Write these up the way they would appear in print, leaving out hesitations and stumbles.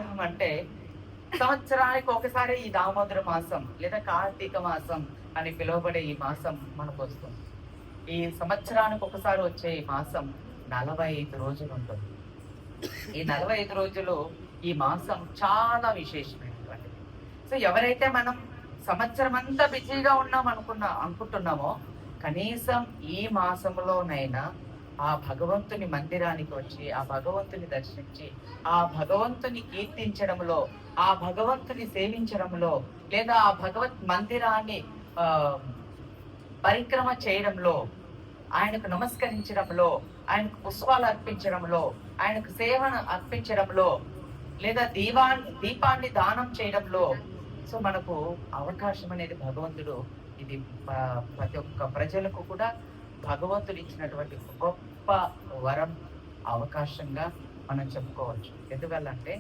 అనుగ్రహం అంటే సంవత్సరానికి ఒకసారి ఈ దామోదర మాసం లేదా కార్తీక మాసం అని పిలువబడే ఈ మాసం మనకు వస్తుంది. ఈ సంవత్సరానికి ఒకసారి వచ్చే ఈ మాసం 45 రోజులు ఉంటుంది. ఈ 45 రోజులు ఈ మాసం చాలా విశేషమైనటువంటిది. సో ఎవరైతే మనం సంవత్సరం అంతా బిజీగా అనుకుంటున్నామో కనీసం ఈ మాసంలోనైనా ఆ భగవంతుని మందిరానికి వచ్చి ఆ భగవంతుని దర్శించి ఆ భగవంతుని కీర్తించడంలో ఆ భగవంతుని సేవించడంలో లేదా ఆ భగవత్ మందిరాన్ని పరిక్రమ చేయడంలో ఆయనకు నమస్కరించడంలో ఆయనకు పుష్పాలు అర్పించడంలో ఆయనకు సేవను అర్పించడంలో లేదా దీపాన్ని దానం చేయడంలో సో మనకు అవకాశం అనేది భగవంతుడు ఇది ప్రతి ఒక్క ప్రజలకు కూడా భగవంతుడు ఇచ్చినటువంటి గొప్ప వరం అవకాశంగా మనం చెప్పుకోవచ్చు. ఎందువల్లంటే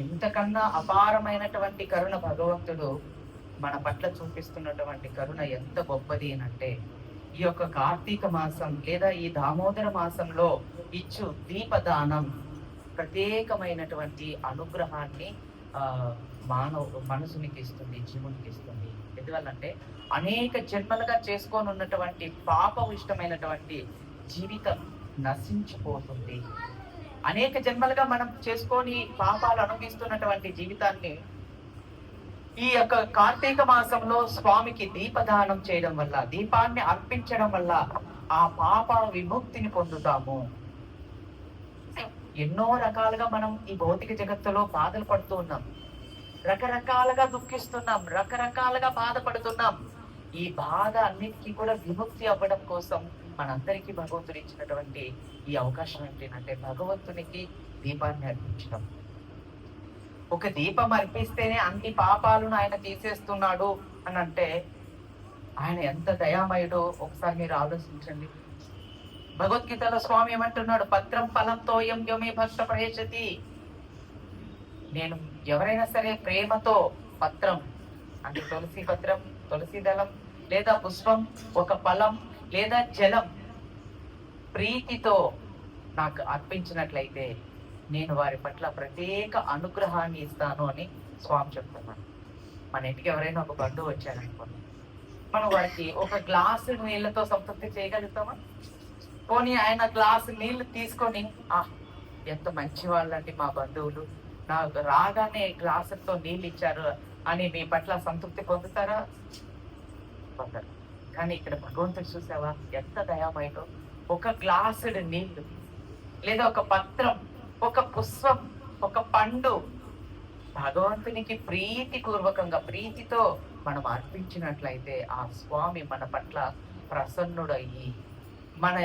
ఇంతకన్నా అపారమైనటువంటి కరుణ భగవంతుడు మన పట్ల చూపిస్తున్నటువంటి కరుణ ఎంత గొప్పది అంటే ఈ యొక్క కార్తీక మాసం లేదా ఈ దామోదర మాసంలో ఇచ్చు దీపదానం ప్రత్యేకమైనటువంటి అనుగ్రహాన్ని మనసునికి ఇస్తుంది, జీవునికి ఇస్తుంది. ఎందువల్లంటే అనేక జన్మలుగా చేసుకొని ఉన్నటువంటి పాపవిష్టమైనటువంటి జీవితం నశించిపోతుంది. అనేక జన్మలుగా మనం చేసుకొని పాపాలు అనుభవిస్తున్నటువంటి జీవితాన్ని ఈ యొక్క కార్తీక మాసంలో స్వామికి దీపదానం చేయడం వల్ల, దీపాన్ని అర్పించడం వల్ల ఆ పాప విముక్తిని పొందుతాము. ఎన్నో రకాలుగా మనం ఈ భౌతిక జగత్తులో బాధలు పడుతూ ఉన్నాం, రకరకాలుగా దుఃఖిస్తున్నాం, రకరకాలుగా బాధపడుతున్నాం. ఈ బాధ అన్నిటికీ కూడా విముక్తి అవ్వడం కోసం మనందరికీ భగవంతుడు ఇచ్చినటువంటి ఈ అవకాశం ఏంటంటే భగవంతునికి దీపాన్ని అర్పించడం. ఒక దీపం అర్పిస్తేనే అన్ని పాపాలను ఆయన తీసేస్తున్నాడు అని అంటే ఆయన ఎంత దయామయుడో ఒకసారి మీరు ఆలోచించండి. భగవద్గీతలో స్వామి ఏమంటున్నాడు, పత్రం ఫలంతో యమే భక్త ప్రయచతి. నేను ఎవరైనా సరే ప్రేమతో పత్రం అంటే తులసి పత్రం, తులసి దళం లేదా పుష్పం, ఒక ఫలం లేదా జలం ప్రీతితో నాకు అర్పించినట్లయితే నేను వారి పట్ల ప్రత్యేక అనుగ్రహాన్ని ఇస్తాను అని స్వామి చెప్తున్నాను. మన ఇంటికి ఎవరైనా ఒక బంధువు వచ్చారనుకోండి, మనం వారికి ఒక గ్లాసు నీళ్ళతో సంతృప్తి చేయగలుగుతామా? పోనీ ఆయన గ్లాసు నీళ్లు తీసుకొని ఎంత మంచి వాళ్ళండి మా బంధువులు, నాకు రాగానే గ్లాసుతో నీళ్ళు ఇచ్చారు అని మీ పట్ల సంతృప్తి పొందుతారా? పొందరు. కానీ ఇక్కడ భగవంతుడు చూసావా ఎంత దయామయుడో. ఒక గ్లాసుడు నీళ్లు లేదా ఒక పత్రం, ఒక పుష్పం, ఒక పండు భగవంతునికి ప్రీతిపూర్వకంగా ప్రీతితో మనం అర్పించినట్లయితే ఆ స్వామి మన పట్ల ప్రసన్నుడయ్యి మన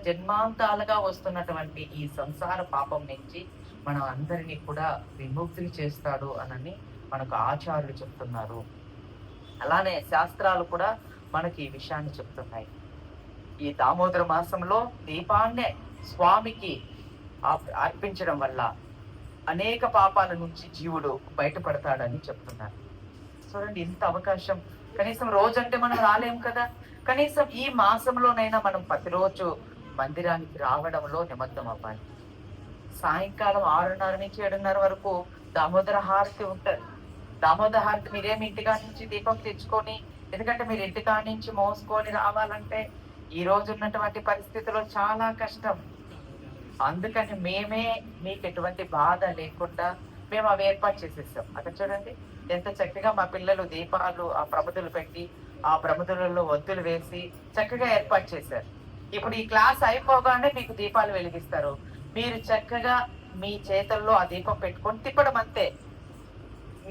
జన్మాంతాలుగా వస్తున్నటువంటి ఈ సంసార పాపం నుంచి మనం అందరినీ కూడా విముక్తి చేస్తాడు అని మనకు ఆచార్యులు చెప్తున్నారు. అలానే శాస్త్రాలు కూడా మనకి ఈ విషయాన్ని చెప్తున్నాయి. ఈ దామోదర మాసంలో దీపాన్నే స్వామికి అర్పించడం వల్ల అనేక పాపాల నుంచి జీవుడు బయటపడతాడని చెప్తున్నారు. చూడండి, ఇంత అవకాశం కనీసం రోజంటే మనం రాలేం కదా, కనీసం ఈ మాసంలోనైనా మనం ప్రతిరోజు మందిరానికి రావడంలో నిమగ్నం అవ్వాలి. సాయంకాలం 6:30 నుంచి 7:30 వరకు దామోదర హారతి ఉంటుంది. దామోదర హారతి మీరేమి ఇంటికా నుంచి దీపం తెచ్చుకొని, ఎందుకంటే మీరు ఇంటికా నుంచి మోసుకొని రావాలంటే ఈ రోజు ఉన్నటువంటి పరిస్థితిలో చాలా కష్టం. అందుకని మేమే మీకు ఎటువంటి బాధ లేకుండా మేము అవి ఏర్పాటు చేసేస్తాం. అక్కడ చూడండి ఎంత చక్కగా మా పిల్లలు దీపాలు ఆ ప్రమిదలు పెట్టి ఆ ప్రమిదలలో ఒత్తులు వేసి చక్కగా ఏర్పాటు చేశారు. ఇప్పుడు ఈ క్లాస్ అయిపోగానే మీకు దీపాలు వెలిగిస్తారు. మీరు చక్కగా మీ చేతుల్లో ఆ దీపం పెట్టుకొని తిప్పడం అంతే.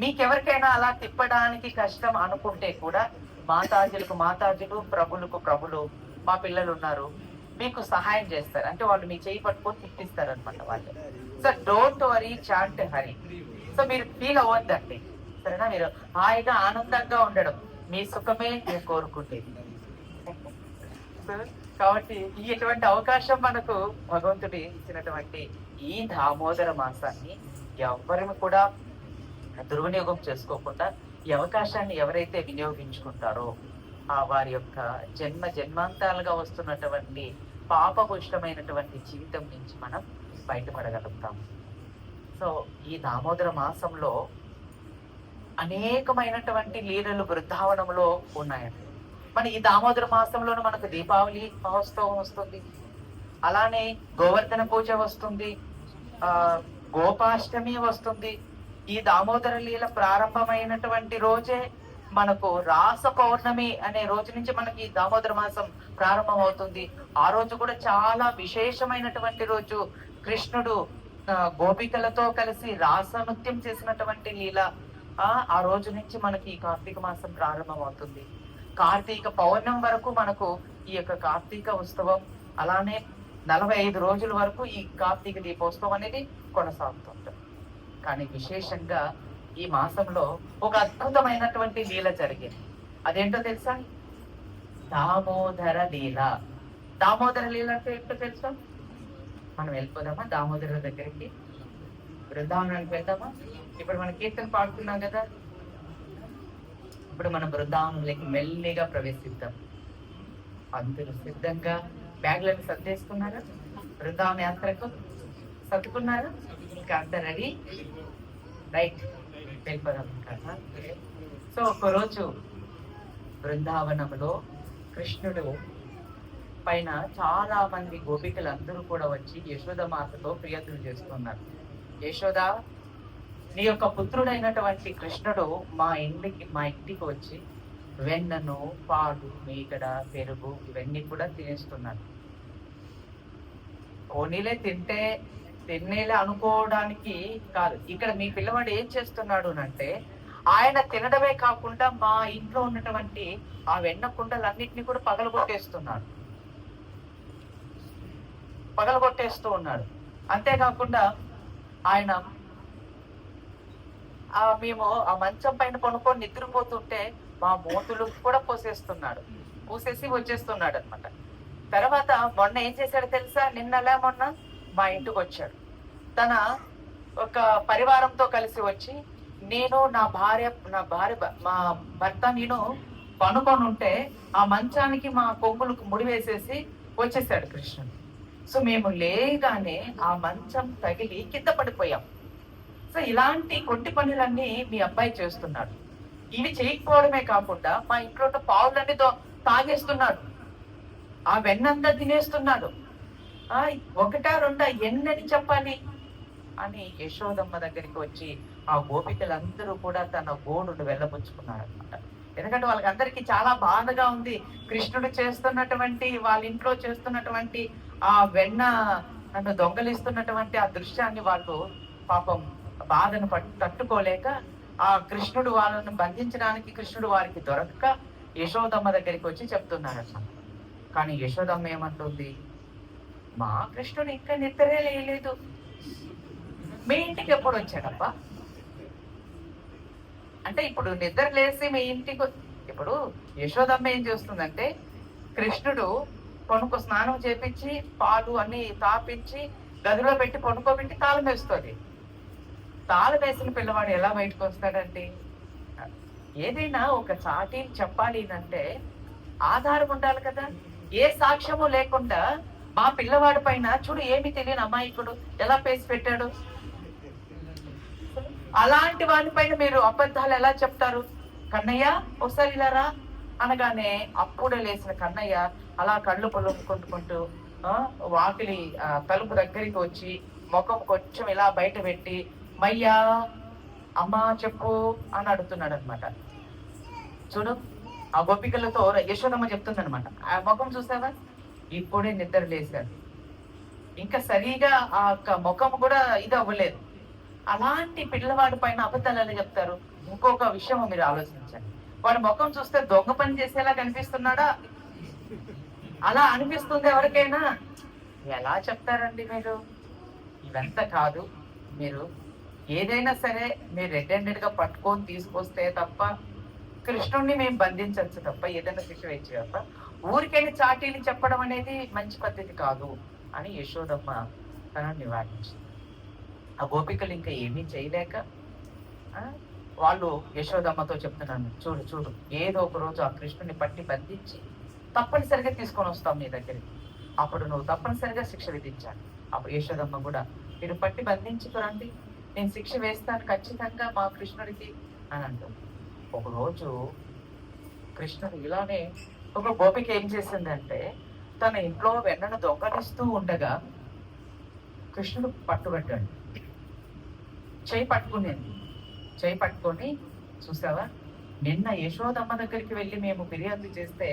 మీకెవరికైనా అలా తిప్పడానికి కష్టం అనుకుంటే కూడా మాతాజులకు మాతాజులు, ప్రభులకు ప్రభులు మా పిల్లలు ఉన్నారు, మీకు సహాయం చేస్తారు. అంటే వాళ్ళు మీ చేయి పట్టుకొని తిప్పిస్తారు అనమాట వాళ్ళు. So don't worry, chant Hari. So మీరు ఫీల్ అవ్వద్దండి, సరేనా? మీరు హాయిగా ఆనందంగా ఉండడం మీ సుఖమే నేను కోరుకుంటేది. కాబట్టి ఇటువంటి అవకాశం మనకు భగవంతుడు ఇచ్చినటువంటి ఈ దామోదర మాసాన్ని ఎవరిని కూడా దుర్వినియోగం చేసుకోకుండా ఈ అవకాశాన్ని ఎవరైతే వినియోగించుకుంటారో ఆ వారి యొక్క జన్మాంతాలుగా వస్తున్నటువంటి పాపభూష్టమైనటువంటి జీవితం నుంచి మనం బయటపడగలుగుతాము. సో ఈ దామోదర మాసంలో అనేకమైనటువంటి లీలలు బృందావనంలో ఉన్నాయండి. మన ఈ దామోదర మాసంలోనే మనకు దీపావళి మహోత్సవం వస్తుంది, అలానే గోవర్ధన పూజ వస్తుంది, ఆ గోపాష్టమి వస్తుంది. ఈ దామోదర లీల ప్రారంభమైనటువంటి రోజే మనకు రాస పౌర్ణమి అనే రోజు నుంచి మనకి దామోదర మాసం ప్రారంభం అవుతుంది. ఆ రోజు కూడా చాలా విశేషమైనటువంటి రోజు. కృష్ణుడు గోపికలతో కలిసి రాస నృత్యం చేసినటువంటి లీల ఆ రోజు నుంచి మనకి ఈ కార్తీక మాసం ప్రారంభం అవుతుంది. కార్తీక పౌర్ణమి వరకు మనకు ఈ యొక్క కార్తీక ఉత్సవం, అలానే 45 రోజుల వరకు ఈ కార్తీక దీపోత్సవం అనేది కొనసాగుతుంటుంది. కానీ విశేషంగా ఈ మాసంలో ఒక అద్భుతమైనటువంటి లీల జరిగింది. అదేంటో తెలుసా? దామోదర లీల. దామోదర లీల అంటే ఏంటో తెలుసా? మనం వెళ్ళిపోదామా దామోదర దగ్గరికి? బృందావనానికి వెళ్దామా? ఇప్పుడు మనం కీర్తన పాడుతున్నాం కదా, ఇప్పుడు మనం బృందావనంలోకి మెల్లిగా ప్రవేశిద్దాం. అందరూ సిద్ధంగా బ్యాగ్లను సర్దేసుకున్నారా? బృందావన యాత్రకు సర్దుకున్నారా? ఇంకా అంత రెడీ? రైట్, వెళ్ళిపోదాం కదా. సో ఒకరోజు బృందావనంలో కృష్ణుడు పైన చాలా మంది గోపికలందరూ కూడా వచ్చి యశోదమాతతో ప్రియతులు చేస్తున్నారు. యశోద, నీ యొక్క పుత్రుడైనటువంటి కృష్ణుడు మా ఇంటికి వచ్చి వెన్నను, పాలు, మీగడ, పెరుగు ఇవన్నీ కూడా తినేస్తున్నాడు. పోనీలే తినేలే అనుకోవడానికి కాదు, ఇక్కడ మీ పిల్లవాడు ఏం చేస్తున్నాడు అంటే ఆయన తినడమే కాకుండా మా ఇంట్లో ఉన్నటువంటి ఆ వెన్న కుండలన్నిటిని కూడా పగలగొట్టేస్తూ ఉన్నాడు. అంతేకాకుండా ఆయన మేము ఆ మంచం పైన కొనుక్కొని నిద్రపోతుంటే మా మూతులు కూడా పూసేసి వచ్చేస్తున్నాడు అనమాట. తర్వాత మొన్న ఏం చేశాడు తెలుసా? మొన్న మా ఇంటికి వచ్చాడు. తన ఒక పరివారంతో కలిసి వచ్చి నా భార్య మా భర్త నేను పనుకొని ఉంటే ఆ మంచానికి మా కొమ్ములకు ముడి వేసేసి వచ్చేసాడు కృష్ణుడు. సో మేము లేగానే ఆ మంచం తగిలి కింద పడిపోయాం. సో ఇలాంటి కొట్టి పనులన్నీ మీ అబ్బాయి చేస్తున్నాడు. ఇవి చేయకపోవడమే కాకుండా మా ఇంట్లో పావులన్నీ తాగేస్తున్నాడు, ఆ వెన్నంతా తినేస్తున్నాడు. ఒకటా రెండా ఎన్నని చెప్పాలి అని యశోదమ్మ దగ్గరికి వచ్చి ఆ గోపికలందరూ కూడా తన గోడును వెళ్ళబుచ్చుకున్నారు అనమాట. ఎందుకంటే వాళ్ళకందరికీ చాలా బాధగా ఉంది. కృష్ణుడు చేస్తున్నటువంటి వాళ్ళ ఇంట్లో చేస్తున్నటువంటి ఆ వెన్న నన్ను దొంగలిస్తున్నటువంటి ఆ దృశ్యాన్ని వాళ్ళు పాపం బాధను తట్టుకోలేక ఆ కృష్ణుడు వాళ్ళను బంధించడానికి కృష్ణుడు వారికి దొరకక యశోదమ్మ దగ్గరికి వచ్చి చెప్తున్నారట. కానీ యశోదమ్మ ఏమంటుంది? మా కృష్ణుడు ఇంకా నిద్రే లేదు, మీ ఇంటికి ఎప్పుడు వచ్చాడప్పా? అంటే ఇప్పుడు నిద్ర లేసి మీ ఇంటికి ఇప్పుడు యశోదమ్మ ఏం చేస్తుందంటే కృష్ణుడు స్నానం చేపించి పాలు అన్ని తాపించి గదిలో పెట్టి పనుకోబెట్టి తాళం వేస్తుంది. తాళం వేసిన పిల్లవాడు ఎలా బయటకు వస్తాడండి? ఏదైనా ఒక చాటి చెప్పాలి అంటే ఆధారం ఉండాలి కదా. ఏ సాక్ష్యము లేకుండా మా పిల్లవాడి పైన చూడు ఏమి తెలియని అమాయకుడు ఎలా పేసి పెట్టాడు, అలాంటి వాడిపైన మీరు అబద్ధాలు ఎలా చెప్తారు? కన్నయ్య ఒకసారి ఇలా రా అనగానే అప్పుడే లేచిన కన్నయ్య అలా కళ్ళు కొట్టుకుంటూ వాకిలి తలుపు దగ్గరికి వచ్చి ముఖం కొంచెం ఇలా బయట పెట్టి మయ్యా అమ్మా చెప్పు అని అడుగుతున్నాడు అనమాట. చూడు ఆ గోపికలతో యశోదమ్మ చెప్తుంది అనమాట. ఆ ముఖం చూసావా, ఇప్పుడే నిద్ర లేశాడు, ఇంకా సరిగా ఆ ముఖం కూడా ఇది అవ్వలేదు. అలాంటి పిల్లవాడి పైన అబద్ధాలు ఎలా చెప్తారు? ఇంకొక విషయం మీరు ఆలోచించండి. వాడి ముఖం చూస్తే దొంగ పని చేసేలా కనిపిస్తున్నాడా? అలా అనిపిస్తుంది ఎవరికైనా? ఎలా చెప్తారండి మీరు? ఇవంతా కాదు. మీరు ఏదైనా సరే మీరు రెడ్ హ్యాండెడ్ గా పట్టుకొని తీసుకొస్తే తప్ప కృష్ణుడిని మేము బంధించవచ్చు తప్ప ఏదైనా శిక్ష వేయచ్చు తప్ప ఊరికైనా చాటీలు చెప్పడం అనేది మంచి పద్ధతి కాదు అని యశోదమ్మ తనను నివారించింది. ఆ గోపికలు ఇంకా ఏమీ చేయలేక వాళ్ళు యశోదమ్మతో చెప్తున్నాను, చూడు చూడు ఏదో ఒక రోజు ఆ కృష్ణుని పట్టి బంధించి తప్పనిసరిగా తీసుకొని వస్తాం నీ దగ్గరికి, అప్పుడు నువ్వు తప్పనిసరిగా శిక్ష విధించాలి. అప్పుడు యశోదమ్మ కూడా మీరు పట్టి బంధించుకురండి, నేను శిక్ష వేస్తాను ఖచ్చితంగా మా కృష్ణుడికి అని అంటుంది. ఒకరోజు కృష్ణుడు ఇలానే ఒక గోపిక ఏం చేసిందంటే తన ఇంట్లో వెన్నను దొంగలిస్తూ ఉండగా కృష్ణుడు పట్టుబట్టాడు. చేయి పట్టుకునేది. చేయి పట్టుకొని, చూసావా, నిన్న యశోదమ్మ దగ్గరికి వెళ్ళి మేము ఫిర్యాదు చేస్తే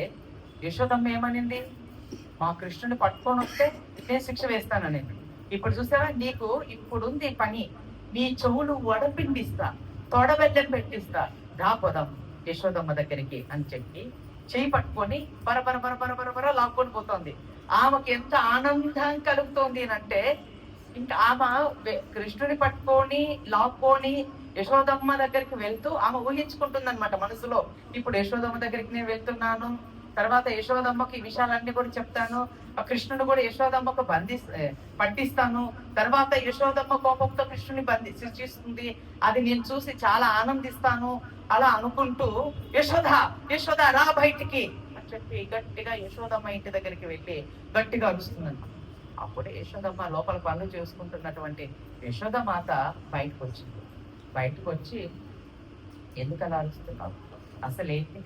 యశోదమ్మ ఏమనింది? మా కృష్ణుని పట్టుకొని వస్తే నేను శిక్ష వేస్తాననేది. ఇప్పుడు చూసావా, నీకు ఇప్పుడుంది పని, నీ చెవులు వడపిండిస్తా, తొడబెల్లం పెట్టిస్తా, రా పోదాం యశోదమ్మ దగ్గరికి అని చెప్పి చేయి పట్టుకొని బరబర బరబర బరబర లాక్కొని పోతోంది. ఆమెకి ఎంత ఆనందం కలుగుతోంది అంటే, ఇంకా ఆమె కృష్ణుని పట్టుకొని లాక్కొని యశోదమ్మ దగ్గరికి వెళ్తూ ఆమె ఊహించుకుంటుంది అనమాట మనసులో. ఇప్పుడు యశోదమ్మ దగ్గరికి నేను వెళ్తున్నాను, తర్వాత యశోదమ్మకి ఈ విషయాలన్నీ కూడా చెప్తాను, ఆ కృష్ణుడు కూడా యశోదమ్మకు పట్టిస్తాను, తర్వాత యశోదమ్మ కోపంతో కృష్ణుని శిక్షిస్తుంది, అది నేను చూసి చాలా ఆనందిస్తాను అలా అనుకుంటూ యశోద యశోద రా బయటికి అని చెప్పి గట్టిగా యశోదమ్మ ఇంటి దగ్గరికి వెళ్ళి గట్టిగా అరుస్తుందన్నమాట. అప్పుడే యశోదమ్మ లోపల పనులు చేసుకుంటున్నటువంటి యశోదమాత బయటకు వచ్చింది. బయటకు వచ్చి, ఎందుకు అలా అరుస్తున్నావు, అసలు ఏంటి?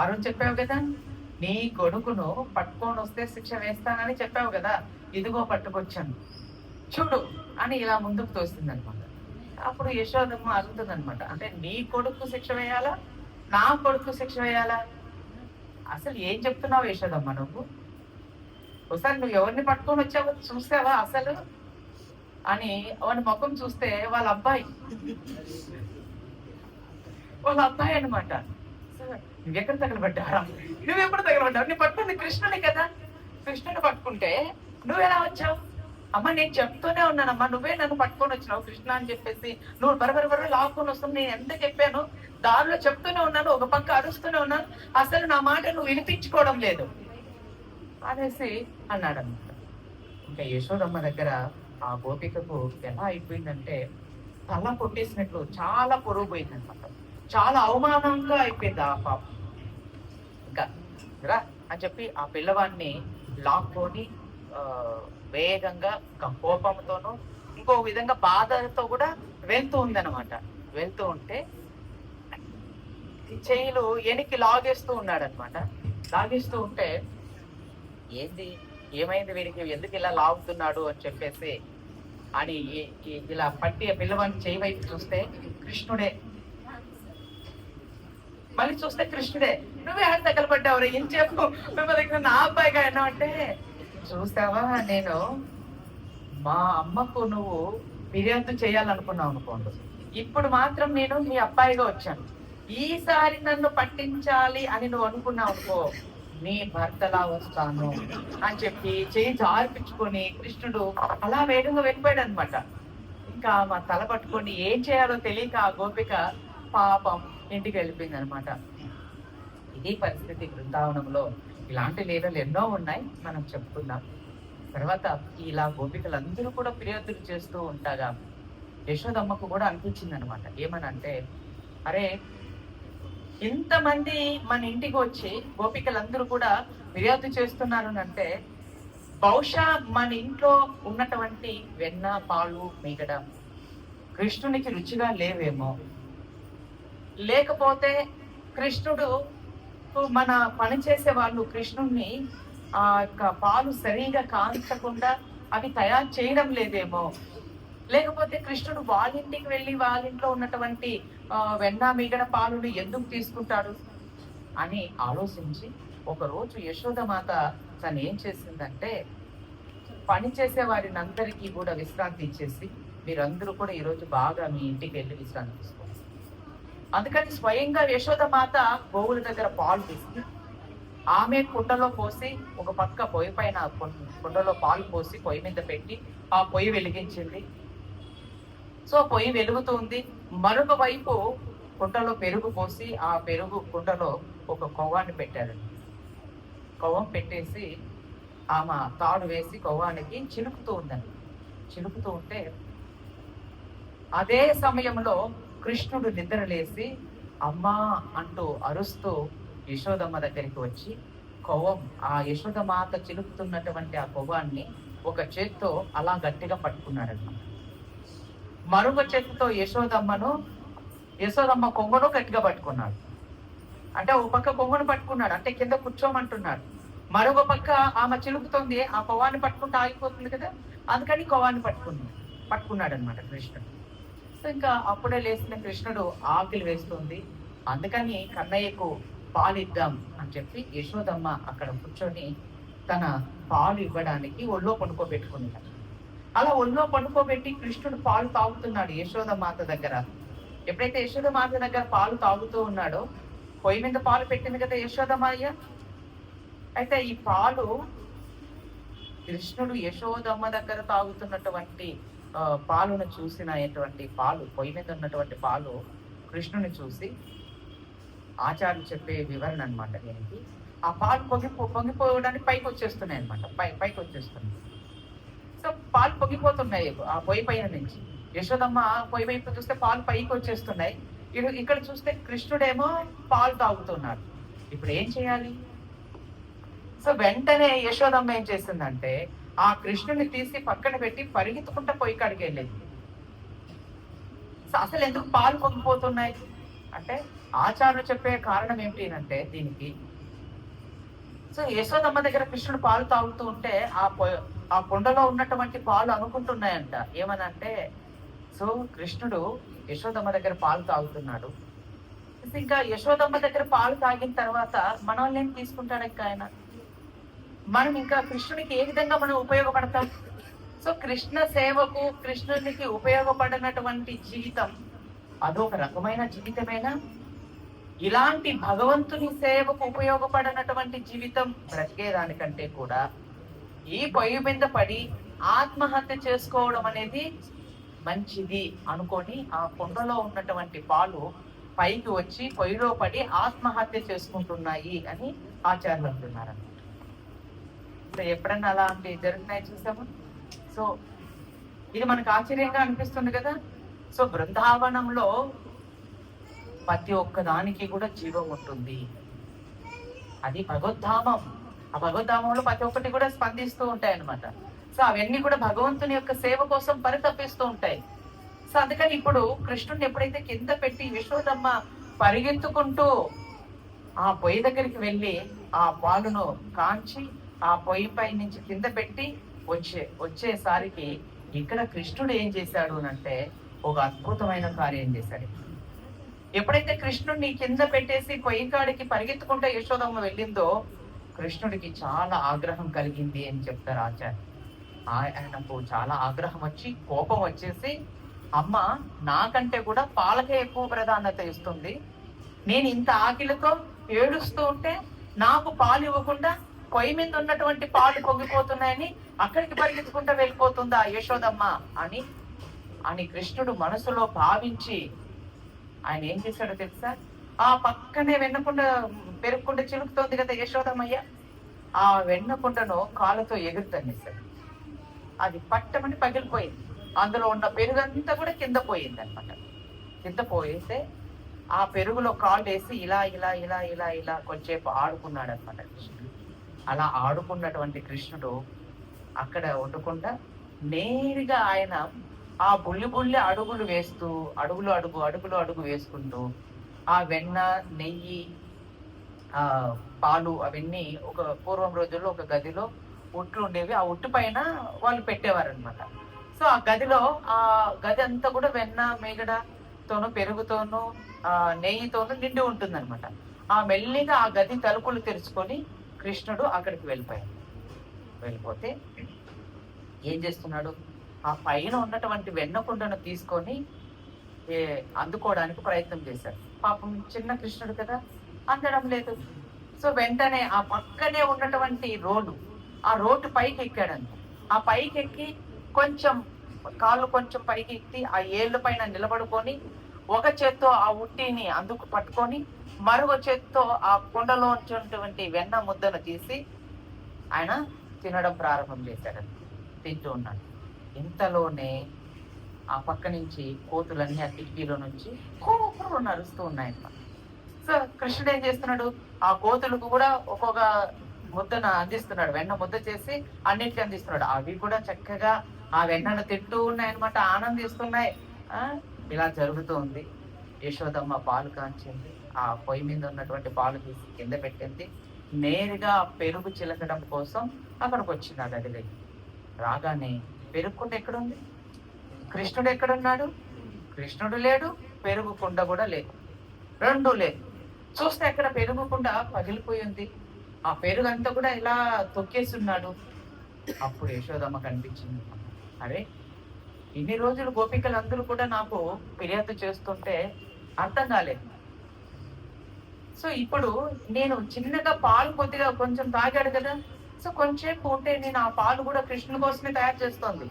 అరుణ్ చెప్పావు కదా, నీ కొడుకును పట్టుకొని వస్తే శిక్ష వేస్తానని చెప్పావు కదా, ఇదిగో పట్టుకొచ్చాను చూడు అని ఇలా ముందుకు తోస్తుంది అనమాట. అప్పుడు యశోదమ్మ అడుగుతుంది అనమాట, అంటే నీ కొడుకు శిక్ష వేయాలా, నా కొడుకు శిక్ష వేయాలా? అసలు ఏం చెప్తున్నావు యశోదమ్మ నువ్వు? ఒకసారి నువ్వు ఎవరిని పట్టుకొని వచ్చావో చూసావా అసలు అని వాడి ముఖం చూస్తే వాళ్ళ అబ్బాయి అనమాట. నువ్వెక్కడ తగలబడ్డారా, నువ్వెప్పుడు తగలబడ్డావు? నీ పట్టుకుంది కృష్ణుని కదా, కృష్ణుని పట్టుకుంటే నువ్వెలా వచ్చావు? అమ్మ నేను చెప్తూనే ఉన్నానమ్మా, నువ్వే నన్ను పట్టుకొని వచ్చినావు కృష్ణ అని చెప్పేసి, నువ్వు బరబర లాక్కొని వస్తావు, నేను ఎంత చెప్పాను, దారిలో చెప్తూనే ఉన్నాను, ఒక పక్క అరుస్తూనే ఉన్నాను, అసలు నా మాట నువ్వు వినిపించుకోవడం లేదు అనేసి అన్నాడు అనమాట. ఇంకా యశోదమ్మ దగ్గర ఆ గోపికకు ఎలా అయిపోయిందంటే తల కొట్టేసినట్లు చాలా పొరుగు పోయింది అనమాట. చాలా అవమానంగా అయిపోయింది ఆ పాప. ఇంకా రా అని చెప్పి ఆ పిల్లవాడిని లాక్కొని వేగంగా కోపంతోనూ ఇంకో విధంగా బాధతో కూడా వెళ్తూ ఉందన్నమాట. వెళ్తూ ఉంటే చెయ్యిలు వెనక్కి లాగేస్తూ ఉన్నాడు అనమాట. లాగేస్తూ ఉంటే ఏంది, ఏమైంది వీడికి, ఎందుకు ఇలా లాగుతున్నాడు అని చెప్పేసి అని ఇలా పట్టి ఆ పిల్లవాడిని చేయి వైపు చూస్తే కృష్ణుడే. మళ్ళీ చూస్తే కృష్ణుడే. నువ్వే ఆడ తగలబడ్డావు, ఏం చెప్పు మేము దగ్గర నా అబ్బాయిగా అయినా అంటే, చూసావా నేను మా అమ్మకు నువ్వు ఫిర్యాదు చేయాలనుకున్నావు అనుకోండి, ఇప్పుడు మాత్రం నేను మీ అబ్బాయిగా వచ్చాను, ఈసారి నన్ను పట్టించాలి అని నువ్వు అనుకున్నావు అనుకో, నీ భర్తలా వస్తాను అని చెప్పి చేయి జార్పించుకొని కృష్ణుడు అలా వేగంగా వెళ్ళిపోయాడు అనమాట. ఇంకా మా తల పట్టుకొని ఏం చేయాలో తెలియక ఆ గోపిక పాపం ఇంటికి వెళ్ళిపోయింది అనమాట. ఇది పరిస్థితి బృందావనంలో. ఇలాంటి లీలలు ఎన్నో ఉన్నాయి, మనం చెప్పుకుందాం. తర్వాత ఇలా గోపికలందరూ కూడా ఫిర్యాదులు చేస్తూ ఉంటాగా యశోదమ్మకు కూడా అనిపించింది అనమాట. ఏమనంటే, అరే ఇంతమంది మన ఇంటికి వచ్చి గోపికలందరూ కూడా ఫిర్యాదు చేస్తున్నారు అంటే, బహుశా మన ఇంట్లో ఉన్నటువంటి వెన్న పాలు మీగడ కృష్ణునికి రుచిగా లేవేమో, లేకపోతే కృష్ణుడు మన పని చేసే వాళ్ళు కృష్ణుణ్ణి ఆ యొక్క పాలు సరిగా కాల్చకుండా అవి తయారు చేయడం లేదేమో, లేకపోతే కృష్ణుడు వాళ్ళింటికి వెళ్ళి వాళ్ళింట్లో ఉన్నటువంటి వెన్న మిగడ పాలుని ఎందుకు తీసుకుంటాడు అని ఆలోచించి ఒకరోజు యశోదమాత తను ఏం చేసిందంటే, పని చేసే వారిని అందరికీ కూడా విశ్రాంతి ఇచ్చేసి, మీరందరూ కూడా ఈరోజు బాగా మీ ఇంటికి వెళ్ళి విశ్రాంతి తీసుకోండి. అందుకని స్వయంగా యశోదమాత గోవుల దగ్గర పాలు తీసి ఆమె కుండలో పోసి, ఒక పక్క పొయ్యి పైన కుండలో పాలు పోసి పొయ్యి మీద పెట్టి ఆ పొయ్యి వెలిగించింది. సో పొయ్యి వెలుగుతుంది. మరొక వైపు కుండలో పెరుగు పోసి ఆ పెరుగు కుండలో ఒక కొవ్వాన్ని పెట్టారు. కొవ్వం పెట్టేసి ఆమె తాడు వేసి కొవ్వానికి చిలుకుతూ ఉందని. చిలుకుతూ ఉంటే అదే సమయంలో కృష్ణుడు నిద్రలేసి అమ్మా అంటూ అరుస్తూ యశోదమ్మ దగ్గరికి వచ్చి ఆ యశోదమాత చిలుకుతున్నటువంటి ఆ కొవ్వాన్ని ఒక చేత్తో అలా గట్టిగా పట్టుకున్నాడన్నమాట. మరొక చేతితో యశోదమ్మ కొంగును గట్టిగా పట్టుకున్నాడు. అంటే ఒక పక్క కొంగును పట్టుకున్నాడు, అంటే కింద కూర్చోమంటున్నాడు. మరొక పక్క ఆమె చిలుకుతుంది, ఆ కొవ్వాన్ని పట్టుకుంటే ఆగిపోతుంది కదా, అందుకని కొవ్వాన్ని పట్టుకున్నాడు అనమాట కృష్ణుడు. సో ఇంకా అప్పుడే లేచిన కృష్ణుడు ఆకలి వేస్తుంది, అందుకని కన్నయ్యకు పాలు ఇద్దాం అని చెప్పి యశోదమ్మ అక్కడ కూర్చొని తన పాలు ఇవ్వడానికి ఒళ్ళో పడుకోబెట్టుకున్నాడు. అలా ఒళ్ళో పడుకోబెట్టి కృష్ణుడు పాలు తాగుతున్నాడు యశోదమాత దగ్గర. ఎప్పుడైతే యశోదమాత దగ్గర పాలు తాగుతూ ఉన్నాడో, పొయ్యి మీద పాలు పెట్టింది కదా యశోదమాయ. అయితే ఈ పాలు కృష్ణుడు యశోదమ్మ దగ్గర తాగుతున్నటువంటి పాలును చూసినటువంటి పాలు, పొయ్యి మీద ఉన్నటువంటి పాలు కృష్ణుని చూసి, ఆచార్యులు చెప్పే వివరణ అనమాట దీనికి, ఆ పాలు పొంగిపోవడానికి పైకి వచ్చేస్తున్నాయి అనమాట, పైకి వచ్చేస్తున్నాయి. సో పాలు పొంగిపోతున్నాయి ఆ పొయ్యి పైన నుంచి. యశోదమ్మ పొయ్యి వైపు చూస్తే పాలు పైకి వచ్చేస్తున్నాయి, ఇక్కడ చూస్తే కృష్ణుడేమో పాలు తాగుతున్నాడు. ఇప్పుడు ఏం చేయాలి? సో వెంటనే యశోదమ్మ ఏం చేసిందంటే ఆ కృష్ణుని తీసి పక్కన పెట్టి పరిగెత్తుకుంటా పొయ్యి కాడికి వెళ్ళింది. సో అసలు ఎందుకు పాలు పొంగిపోతున్నాయి అంటే ఆచార్యులు చెప్పే కారణం ఏమిటి అంటే దీనికి, సో యశోదమ్మ దగ్గర కృష్ణుడు పాలు తాగుతూ ఉంటే ఆ కుండలో ఉన్నటువంటి పాలు అనుకుంటున్నాయంట ఏమనంటే, సో కృష్ణుడు యశోదమ్మ దగ్గర పాలు తాగుతున్నాడు, ఇంకా యశోదమ్మ దగ్గర పాలు తాగిన తర్వాత మనల్ని ఏం తీసుకుంటాడు ఇంకా ఆయన, మనం ఇంకా కృష్ణునికి ఏ విధంగా మనం ఉపయోగపడతాం? సో కృష్ణ సేవకు, కృష్ణునికి ఉపయోగపడినటువంటి జీవితం అదొక రకమైన జీవితమేనా? ఇలాంటి భగవంతుని సేవకు ఉపయోగపడినటువంటి జీవితం బ్రతికేదానికంటే కూడా ఈ పొయ్యి మీద పడి ఆత్మహత్య చేసుకోవడం అనేది మంచిది అనుకొని ఆ కుండలో ఉన్నటువంటి పాలు పైకి వచ్చి పొయ్యిలో పడి ఆత్మహత్య చేసుకుంటున్నాయి అని ఆచార్యులు అంటున్నారు. సో ఎప్పుడన్నా అలాంటి జరుగుతున్నాయి చూసాము. సో ఇది మనకు ఆశ్చర్యంగా అనిపిస్తుంది కదా. సో బృందావనంలో ప్రతి ఒక్క దానికి కూడా జీవం ఉంటుంది, అది భగవద్ధామం. ఆ భగవద్ధామంలో ప్రతి ఒక్కటి కూడా స్పందిస్తూ ఉంటాయి అన్నమాట. సో అవన్నీ కూడా భగవంతుని యొక్క సేవ కోసం పరితపిస్తూ ఉంటాయి. సో అందుకని ఇప్పుడు కృష్ణుడిని ఎప్పుడైతే కింద పెట్టి యశోదమ్మ పరిగెత్తుకుంటూ ఆ పొయ్యి దగ్గరికి వెళ్ళి ఆ పాలును కాంచి ఆ పొయ్యి పై నుంచి కింద పెట్టి వచ్చేసరికి ఇక్కడ కృష్ణుడు ఏం చేశాడు అంటే ఒక అద్భుతమైన కార్యం చేశాడు. ఎప్పుడైతే కృష్ణుడిని కింద పెట్టేసి పొయ్యి కాడికి పరిగెత్తుకుంటే యశోదమ్మ వెళ్ళిందో, కృష్ణుడికి చాలా ఆగ్రహం కలిగింది అని చెప్తారు ఆచార్య. ఆయనకు చాలా ఆగ్రహం వచ్చి కోపం వచ్చేసి, అమ్మ నాకంటే కూడా పాలకే ఎక్కువ ప్రాధాన్యత ఇస్తుంది, నేను ఇంత ఆకిలితో ఏడుస్తూ ఉంటే నాకు పాలు ఇవ్వకుండా పొయ్యి మీద ఉన్నటువంటి పాలు పొంగిపోతున్నాయని అక్కడికి పరిగెత్తుకుంటూ వెళ్ళిపోతుందా యశోదమ్మ అని కృష్ణుడు మనసులో భావించి ఆయన ఏం చేశాడో తెలుసా? ఆ పక్కనే వెన్నకుండ పెరుగుకుండ చిలుకుతోంది కదా యశోదమ్మయ్య, ఆ వెన్నకుండను కాళ్ళతో ఎగురుతనేసాడు. అది పట్టమని పగిలిపోయింది, అందులో ఉన్న పెరుగంతా కూడా కింద పోయింది అనమాట. కింద పోయితే ఆ పెరుగులో కాళ్ళు వేసి ఇలా ఇలా ఇలా ఇలా ఇలా కొంచెంసేపు ఆడుకున్నాడు అనమాట కృష్ణుడు. అలా ఆడుకున్నటువంటి కృష్ణుడు అక్కడ ఉండకుండా నేరుగా ఆయన ఆ బుల్లి అడుగులు వేస్తూ అడుగులు వేసుకుంటూ ఆ వెన్న, నెయ్యి, ఆ పాలు అవన్నీ ఒక పూర్వం రోజుల్లో ఒక గదిలో ఉట్లు ఉండేవి, ఆ ఉట్టు పైన వాళ్ళు పెట్టేవారు అనమాట. సో ఆ గది అంతా కూడా వెన్న మేగడతోనూ పెరుగుతోనూ నెయ్యితోనూ నిండి ఉంటుంది అనమాట. ఆ మెల్లిగా ఆ గది తలుపులు తెరుచుకొని కృష్ణుడు అక్కడికి వెళ్ళిపోతే ఏం చేస్తున్నాడు, ఆ పైన ఉన్నటువంటి వెన్నకుండను తీసుకొని అందుకోవడానికి ప్రయత్నం చేశాడు. పాపం చిన్న కృష్ణుడు కదా, అందడం లేదు. సో వెంటనే ఆ పక్కనే ఉన్నటువంటి ఆ రోడ్డు పైకి ఎక్కాడంట. ఆ పైకి ఎక్కి కాళ్ళు కొంచెం పైకి ఎక్కి ఆ ఏళ్ళ పైన నిలబడుకొని ఒక చేత్తో ఆ ఉట్టిని అందుకు పట్టుకొని మరొక చేత్తో ఆ కుండలో ఉన్నటువంటి వెన్న ముద్దను తీసి ఆయన తినడం ప్రారంభం చేశాడు. తింటూ ఉన్నాడు. ఇంతలోనే ఆ పక్క నుంచి కోతులన్నీ ఆ కిటికీలో నుంచి కోపులు నరుస్తూ ఉన్నాయన్నమాట. సో కృష్ణుడు ఏం చేస్తున్నాడు, ఆ కోతులకు కూడా ఒక్కొక్క ముద్దను అందిస్తున్నాడు, వెన్న ముద్ద చేసి అన్నిటికీ అందిస్తున్నాడు. అవి కూడా చక్కగా ఆ వెన్నను తింటూ ఉన్నాయన్నమాట, ఆనందిస్తున్నాయి. ఆ ఇలా జరుగుతూ ఉంది. యశోదమ్మ పాలు కాంచింది. ఆ పొయ్యి మీద ఉన్నటువంటి పాలు తీసి కింద పెట్టింది. నేరుగా పెరుగు చిలకడం కోసం అక్కడికి వచ్చింది ఆ గదిలోకి. రాగానే పెరుగు కుండ ఎక్కడుంది? కృష్ణుడు ఎక్కడున్నాడు? కృష్ణుడు లేడు, పెరుగు కుండ కూడా లేదు. 2 లేదు. చూస్తే అక్కడ పెరుగు కుండ పగిలిపోయి ఉంది. ఆ పెరుగంతా కూడా ఇలా తొక్కేసున్నాడు. అప్పుడు యశోదమ్మ కనిపించింది. అరే! ఇన్ని రోజులు గోపికలందరూ కూడా నాకు ఫిర్యాదు చేస్తుంటే అర్థం కాలేదు. సో ఇప్పుడు నేను చిన్నగా పాలు కొద్దిగా కొంచెం తాగాడు కదా, సో కొంచెంసేపు ఉంటే నేను ఆ పాలు కూడా కృష్ణుని కోసమే తయారు చేస్తోంది.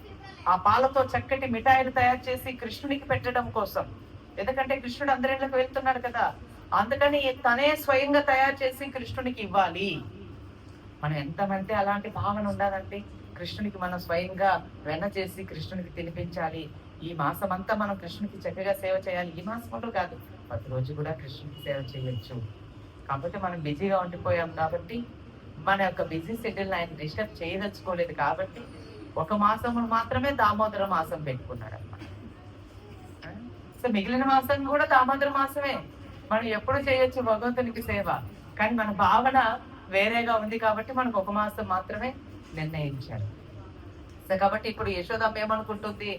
ఆ పాలతో చక్కటి మిఠాయిలు తయారు చేసి కృష్ణునికి పెట్టడం కోసం. ఎందుకంటే కృష్ణుడు అందరిళ్ళకి వెళ్తున్నాడు కదా, అందుకని తనే స్వయంగా తయారు చేసి కృష్ణునికి ఇవ్వాలి. మనం ఎంతమంది అలాంటి భావన ఉండాలంటే కృష్ణునికి మనం స్వయంగా వెన్న చేసి కృష్ణునికి తినిపించాలి. ఈ మాసం అంతా మనం కృష్ణునికి చక్కగా సేవ చేయాలి. ఈ మాసంలో కాదు, ప్రతిరోజు కూడా కృష్ణునికి సేవ చేయొచ్చు. కాకపోతే మనం బిజీగా ఉండిపోయాం కాబట్టి, మన యొక్క బిజీ షెడ్యూల్ ఆయన డిస్టర్బ్ చేయదలుచుకోలేదు కాబట్టి ఒక మాసము మాత్రమే దామోదర మాసం పెట్టుకున్నాడు అన్నమాట. సో మిగిలిన మాసం కూడా దామోదర మాసమే. మనం ఎప్పుడు చేయొచ్చు భగవంతునికి సేవ, కానీ మన భావన వేరేగా ఉంది కాబట్టి మనకు ఒక మాసం మాత్రమే నిర్ణయించారు. సో కాబట్టి ఇప్పుడు యశోదమ్మ ఏమనుకుంటుంది,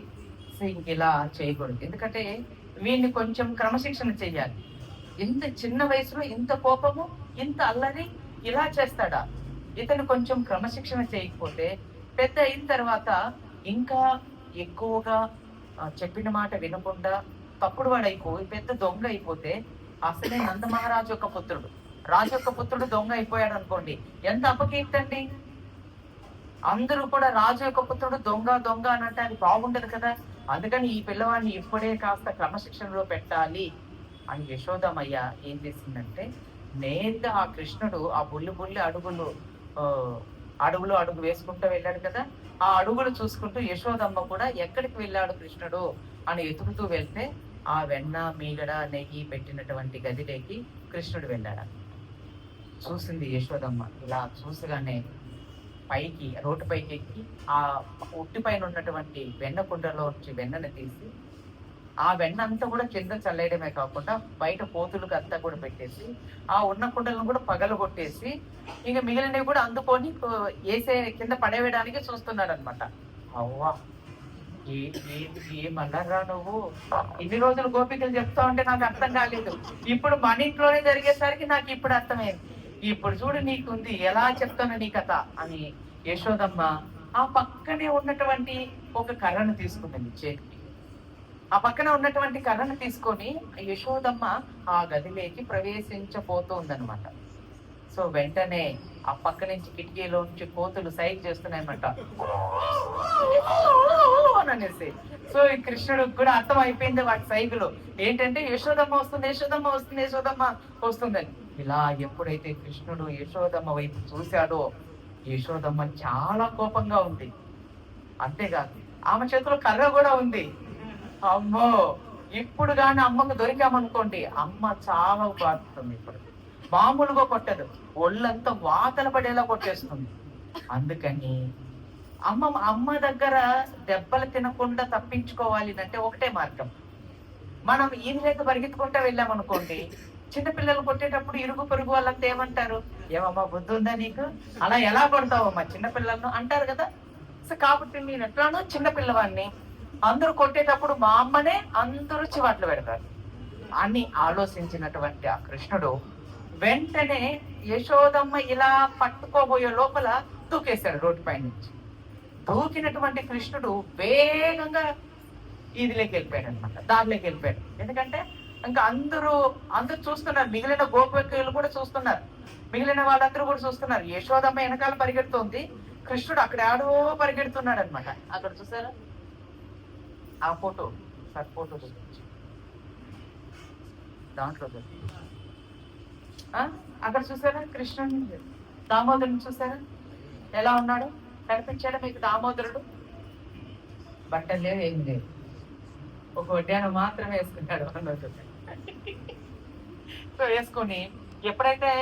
సో ఇంక ఇలా చేయకూడదు, ఎందుకంటే వీడిని కొంచెం క్రమశిక్షణ చెయ్యాలి. ఇంత చిన్న వయసులో ఇంత కోపము, ఇంత అల్లరి ఇలా చేస్తాడా? ఇతను కొంచెం క్రమశిక్షణ చేయకపోతే పెద్ద అయిన తర్వాత ఇంకా ఎక్కువగా చెప్పిన మాట వినకుండా తప్పుడు వాడైపోయి పెద్ద దొంగ అయిపోతే, అసలే నంద మహారాజు యొక్క పుత్రుడు, రాజు యొక్క పుత్రుడు దొంగ అయిపోయాడు అనుకోండి, ఎంత అపకీర్తండి. అందరూ కూడా రాజు యొక్క పుత్రుడు దొంగ దొంగ అని అంటే అది బాగుండదు కదా. అందుకని ఈ పిల్లవాడిని ఇప్పుడే కాస్త క్రమశిక్షణలో పెట్టాలి అని యశోదమయ్య ఏం చేసిందంటే, నేరుగా ఆ కృష్ణుడు ఆ బుల్లి అడుగులు అడుగు వేసుకుంటూ వెళ్ళాడు కదా, ఆ అడుగులు చూసుకుంటూ యశోదమ్మ కూడా ఎక్కడికి వెళ్ళాడు కృష్ణుడు అని ఎతుకుతూ వెళ్తే ఆ వెన్న మీగడ నెయ్యి పెట్టినటువంటి గదిలోకి కృష్ణుడు వెళ్ళాడు. చూసింది యశోదమ్మ. ఇలా చూసగానే పైకి రోడ్డు పైకి ఎక్కి ఆ ఉట్టి పైన ఉన్నటువంటి వెన్న కుండలో నుంచి వెన్నను తీసి ఆ వెన్న అంతా కూడా కింద చల్లేయడమే కాకుండా బయట పోతులకు అంతా కూడా పెట్టేసి ఆ ఉన్న కుండలను కూడా పగలు కొట్టేసి ఇంకా మిగిలినవి కూడా అందుకొని వేసే కింద పడేయడానికి చూస్తున్నాడు అనమాట. అవ్వా ఏమన్నారా నువ్వు? ఇన్ని రోజులు గోపికలు చెప్తా ఉంటే నాకు అర్థం కాలేదు, ఇప్పుడు మన ఇంట్లోనే జరిగేసరికి నాకు ఇప్పుడు అర్థమైంది. ఇప్పుడు చూడు నీకుంది, ఎలా చెప్తాను నీ కథ అని యశోదమ్మ ఆ పక్కనే ఉన్నటువంటి ఒక కర్రను తీసుకుంటుంది చేతికి. ఆ పక్కన ఉన్నటువంటి కర్రను తీసుకొని యశోదమ్మ ఆ గదిలోకి ప్రవేశించబోతోందనమాట. సో వెంటనే ఆ పక్క నుంచి కిటికీలో నుంచి కోతులు సైజ్ చేస్తున్నాయన్నమాట అనేసి. సో ఈ కృష్ణుడికి కూడా అర్థం అయిపోయింది వాటి సైగులు ఏంటంటే యశోదమ్మ వస్తుంది, యశోదమ్మ వస్తుంది, యశోదమ్మ వస్తుందని. ఇలా ఎప్పుడైతే కృష్ణుడు యశోదమ్మ వైపు చూశాడో యశోదమ్మ చాలా కోపంగా ఉంది. అంతేకాదు ఆమె చేతిలో కర్ర కూడా ఉంది. అమ్మో, ఇప్పుడు కానీ అమ్మకు దొరికామనుకోండి అమ్మ చాలా బాగుతుంది. ఇప్పుడు మామూలుగా కొట్టదు, ఒళ్ళంతా వాతలు పడేలా కొట్టేస్తుంది. అందుకని అమ్మ దగ్గర దెబ్బలు తినకుండా తప్పించుకోవాలి అంటే ఒకటే మార్గం, మనం ఈయనలేక పరిగెత్తుకుంటూ వెళ్ళామనుకోండి, చిన్నపిల్లలు కొట్టేటప్పుడు ఇరుగు పొరుగు వాళ్ళంతా ఏమంటారు, ఏమమ్మా బుద్ధి ఉందా నీకు, అలా ఎలా కొడతావమ్మా చిన్నపిల్లలను అంటారు కదా. సో కాబట్టి నేను ఎట్లానో చిన్నపిల్లవాడిని, అందరూ కొట్టేటప్పుడు మా అమ్మనే అందరూ చివాట్లు పెడతారు అని ఆలోచించినటువంటి ఆ కృష్ణుడు వెంటనే యశోదమ్మ ఇలా పట్టుకోబోయే లోపల దూకేశాడు రోడ్డు పై నుంచి. దూకినటువంటి కృష్ణుడు వేగంగా ఈదిలోకి వెళ్ళిపోయాడు అనమాట, దారిలోకి వెళ్ళిపోయాడు. ఎందుకంటే ఇంకా అందరూ చూస్తున్నారు, మిగిలిన గోపికలు కూడా చూస్తున్నారు, మిగిలిన వాళ్ళందరూ కూడా చూస్తున్నారు. యశోదమ్మ వెనకాల పరిగెడుతోంది, కృష్ణుడు అక్కడ ఆడో పరిగెడుతున్నాడు అనమాట. అక్కడ చూసారా ఆ ఫోటో, సార్ ఫోటో చూపించి దాంట్లో అక్కడ చూసారా కృష్ణుడిని, దామోదరుని చూసారా ఎలా ఉన్నాడు, కనిపించాడా మీకు దామోదరుడు? బట్టలు లేవు, ఏం లేవు, ఒక వడ్డానం మాత్రమే వేసుకున్నాడు అన్నట్టు. సో వేసుకొని ఎప్పుడైతే